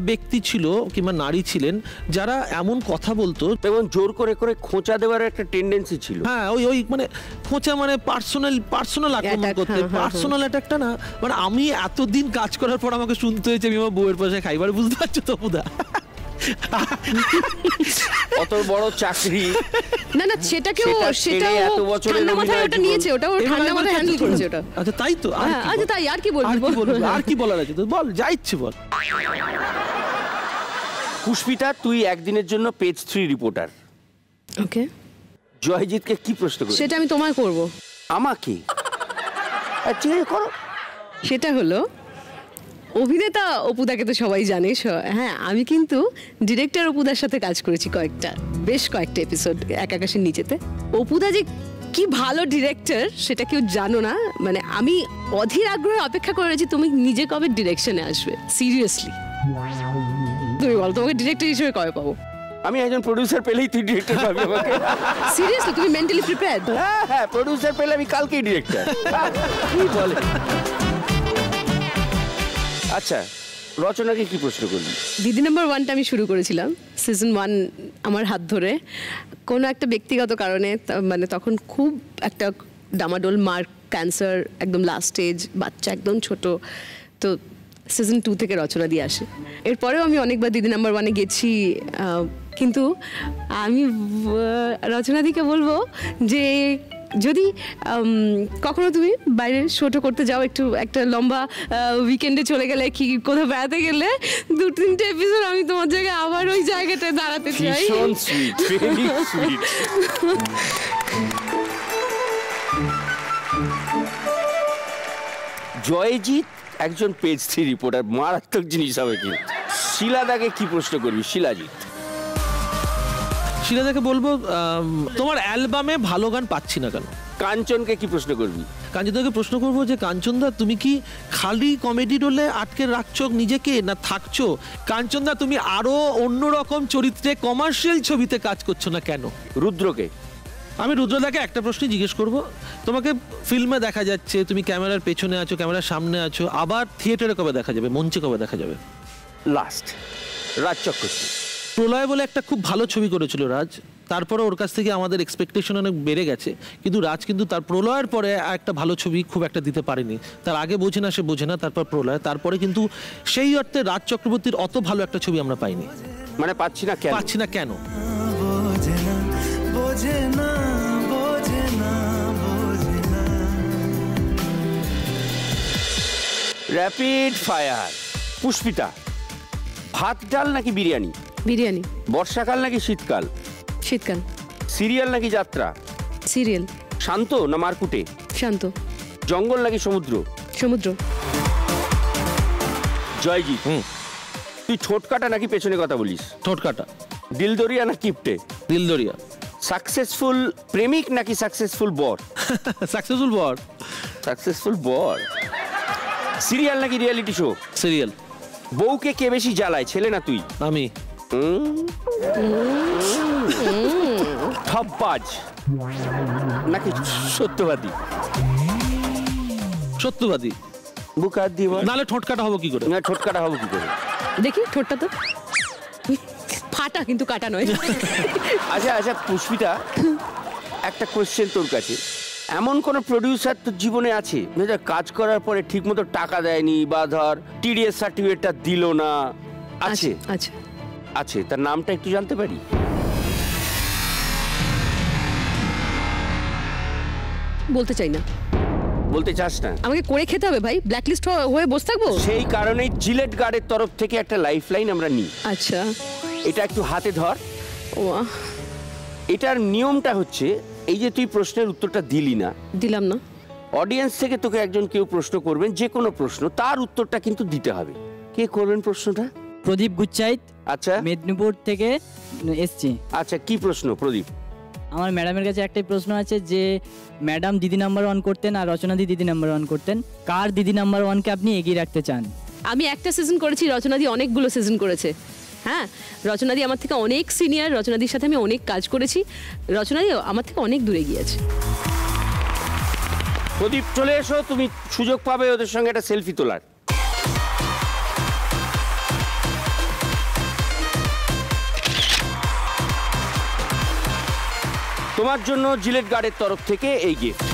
ব্যক্তি ছিল কিংবা নারী ছিলেন যারা এমন কথা বলতো, এবং জোর করে করে খোঁচা দেওয়ার একটা টেন্ডেন্সি ছিল। হ্যাঁ, ওই মানে খোঁচা, মানে পার্সোনাল আক্রমণ করতে, পার্সোনাল অ্যাটাকটা না। মানে আমি এতদিন কাজ করার পর আমাকে শুনতে হয়েছে আমি আমার বউয়ের পাশে খাইবার, বুঝতে পারছো তো বুদা? অত বড় চাকরি না, সেটাও এত বছরের ঠান্ডা মাথায় ওটা নিয়েছে, ওটাও ঠান্ডা মাথায় হ্যান্ডেল করেছে ওটা। আচ্ছা, তাই তো। আচ্ছা, তাই আর কি বলবো? আর কি বলার আছে? তো বল, যা ইচ্ছে বল। পুষ্পিতা, তুই একদিনের জন্য পেজ 3 রিপোর্টার। ওকে, জয়জিৎকে কি প্রশ্ন করবি? সেটা আমি তোমায় করব। আমাকে? ঠিক আছে, করো। সেটা হলো, অভিনেতা অপুদাকে তো সবাই জানে। হ্যাঁ, আমি কিন্তু ডিরেক্টর অপুদার সাথে কাজ করেছি বেশ কয়েকটা এপিসোড এক আকাশের নিচেতে। অপুদা যে কি ভালো ডিরেক্টর সেটা কেউ জানো না। মানে আমি অধীর আগ্রহে অপেক্ষা করে রয়েছি তুমি নিজে কবে ডিরেকশনে আসবে। সিরিয়াসলি তুমি বল, তোমাকে ডিরেক্টর হিসেবে কবে পাবো? আমি একজন প্রোডিউসার পেলেই তুই ডিরেক্টর পাবি আমাকে? সিরিয়াসলি তুমি মেন্টালি প্রিপেয়ার্ড? হ্যাঁ, প্রোডিউসার পেলে আমি কালকেই ডিরেক্টর। কি বলে? আচ্ছা, রচনাকে কি প্রশ্ন করবি? দিদি নাম্বার 1টা আমি শুরু করেছিলাম সিজন 1 আমার হাত ধরে, কোনো একটা ব্যক্তিগত কারণে। মানে তখন খুব একটা ডামাডোল, মার, ক্যান্সার, একদম লাস্ট স্টেজ, বাচ্চা একদম ছোট। তো সিজন 2 থেকে রচনা দিয়ে আসে। এরপরেও আমি অনেকবার দিদি নাম্বার 1-এ গেছি, কিন্তু আমি রচনাদিকে বলবো যে যদি কখনো তুমি বাইরে শোটা করতে যাও, একটা লম্বা উইকেন্ডে চলে গেলে, কি কোথাও বেড়াতে গেলে, 2-3টে এপিসোড আমি তোমার জায়গায় আবার ওই জায়গাটায় দাঁড়াতে চাই। জয়জিৎ একজন পেজ 3 রিপোর্টার, মারাত্মক জিনিস হবে। কিন্তু শিলাদাকে কি প্রশ্ন করবি? শিলাদাকে বলবো তোমার অ্যালবামে ভালো গান পাচ্ছি না কেন? কাঞ্চনকে কি প্রশ্ন করবি? কাঞ্চনদাকে প্রশ্ন করবো যে কাঞ্চনদা তুমি কি খালি কমেডি রোলে আটকে রাখছো নিজেকে না থাকছো? কাঞ্চনদা তুমি আরো অন্যরকম চরিত্রে কমার্শিয়াল ছবিতে কাজ করছো না কেন? রুদ্রকে আমি রুদ্রদাকে একটা প্রশ্নই জিজ্ঞেস করব, তোমাকে ফিল্মে দেখা যাচ্ছে, তুমি ক্যামেরার পেছনে আছো, ক্যামেরার সামনে আছো, আবার থিয়েটারে কবে দেখা যাবে, মঞ্চে কবে দেখা যাবে? লাস্ট রাজ চক্রবর্তী। প্রলয় বলে একটা খুব ভালো ছবি করেছিল রাজ, তারপরে ওর কাছ থেকে আমাদের এক্সপেকটেশন অনেক বেড়ে গেছে, কিন্তু রাজ কিন্তু তার প্রলয়ের পরে একটা ভালো ছবি খুব একটা দিতে পারেনি। তার আগে বোঝে না, সে বোঝে না, তারপর প্রলয়, তারপরে কিন্তু সেই অর্থে রাজ চক্রবর্তীর অত ভালো একটা ছবি আমরা পাইনি। মানে পাচ্ছি না কেন? পাচ্ছি না কেন? Rapid fire. পুষ্পিতা, ভাত ডাল নাকি বিরিয়ানি? বিরিয়ানি। বর্ষাকাল নাকি শীতকাল? শীতকাল। সিরিয়াল নাকি যাত্রা? সিরিয়াল। শান্ত না মারকুটে? শান্ত। জঙ্গল নাকি সমুদ্র? সমুদ্র। জয়জিৎ, তুই ঠোঁট কাটা নাকি পেছনে কথা বলিস? ঠোঁট কাটা। দিলদরিয়া না কিপটে? দিলদরিয়া। সাকসেসফুল প্রেমিক নাকি সাকসেসফুল বর? সাকসেসফুল বর। সাকসেসফুল বর। সিরিয়াল নাকি রিয়েলিটি শো? সিরিয়াল। বউকে কে বেশি জ্বালায়, ছেলে না তুই? আমি। ঠপবাজ নাকি সত্যবাদী? সত্যবাদী। বুক হাত দিয়ে বল। নালে ঠোঁট কাটা হবো কি করে? না, ঠোঁট কাটা হবো কি করে? দেখি ঠোঁটটা তো ফাটা, কিন্তু কাটা নয়। আচ্ছা আচ্ছা পুষ্পিতা, একটা কোয়েশ্চেন তোর কাছে। এমন কোন প্রডিউসার তোর জীবনে আছে যে কাজ করার পরে ঠিকমতো টাকা দেয়নি, বা ধর টিডিএস সার্টিফিকেটটা দিল না? আছে? আচ্ছা আছে। তার নামটা একটু জানতে পারি? বলতে চাই না। বলতে চাস না? আমাকে করে খেতে হবে ভাই, ব্ল্যাকলিস্ট হয়ে বসে থাকবো? সেই কারণেই জিলেট গার্ডের তরফ থেকে একটা লাইফলাইন আমরা নিই। আচ্ছা, এটা একটু হাতে ধর। ওয়া, এটার নিয়মটা হচ্ছে, এই যে তুই প্রশ্নের উত্তরটা দিলি না, দিলাম না, অডিয়েন্স থেকে তোকে একজন কেউ প্রশ্ন করবেন, যে কোনো প্রশ্ন, তার উত্তরটা কিন্তু দিতে হবে। কে করবেন প্রশ্নটা? প্রদীপ গুচ্ছাইত। আচ্ছা, মেদিনীপুর থেকে এসছি। আচ্ছা, কি প্রশ্ন প্রদীপ? আমার ম্যাডামের কাছে একটাই প্রশ্ন আছে, যে ম্যাডাম দিদি নাম্বার 1 করতেন আর রচনাদি দিদি নাম্বার 1 করতেন, কার দিদি নাম্বার 1-কে আপনি এগিয়ে রাখতে চান? আমি একটা সিজন করেছি, রচনাদি অনেকগুলো সিজন করেছে। হ্যাঁ, রচনাদি আমার থেকে অনেক সিনিয়র, রচনাদির সাথে আমি অনেক কাজ করেছি, রচনাদি আমার থেকে অনেক দূরে গিয়েছে। প্রদীপ চলে এসো, তুমি সুযোগ পাবে ওদের সঙ্গে একটা সেলফি তোলার। তোমার জন্য জিলেট গার্ডের তরফ থেকে এই গিফট।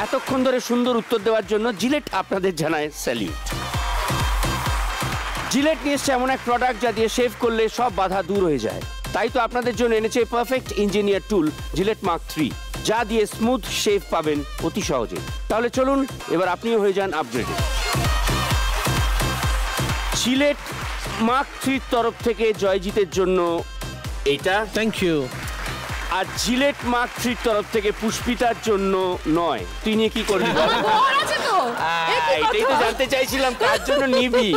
এতক্ষণ ধরে সুন্দর উত্তর দেওয়ার জন্য জিলেট আপনাদের জানায় স্যালিউট। জিলেট নিয়ে এসছে এমন এক প্রোডাক্ট যা দিয়ে শেভ করলে সব বাধা দূর হয়ে যায়। তাই তো আপনাদের জন্য এনেছে পারফেক্ট ইঞ্জিনিয়ার টুল জিলেট মার্ক 3, যা দিয়ে স্মুথ শেভ পাবেন অতি সহজে। তাহলে চলুন এবার আপনিও হয়ে যান আপগ্রেডেড। জিলেট মার্ক 3 তরফ থেকে জয়জিতের জন্য এইটা, থ্যাংক ইউ। আর জিলেট মার্ক 3 তরফ থেকে পুষ্পিতার জন্য নয়। তুই নিয়ে কি করবি? এটাই তো জানতে চাইছিলাম, কার জন্য নিবি?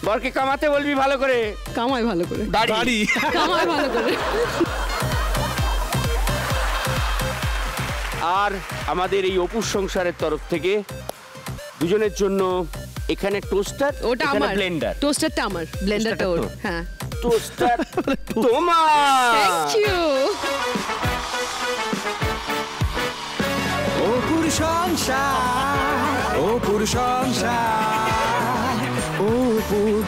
বরকে কামাতে বলবি ভালো করে, কামায় ভালো করে, দাড়ি কামায় ভালো করে। আর আমাদের এই অপুর সংসারের তরফ থেকে দুজনের জন্য এখানে টোস্টার, ওটা আমার ব্লেন্ডার। টোস্টারটা আমার, ব্লেন্ডারটা ওর। হ্যাঁ, টোস্টার তোমার। Thank you. অপুর সংসার, অপুর সংসার, অপুর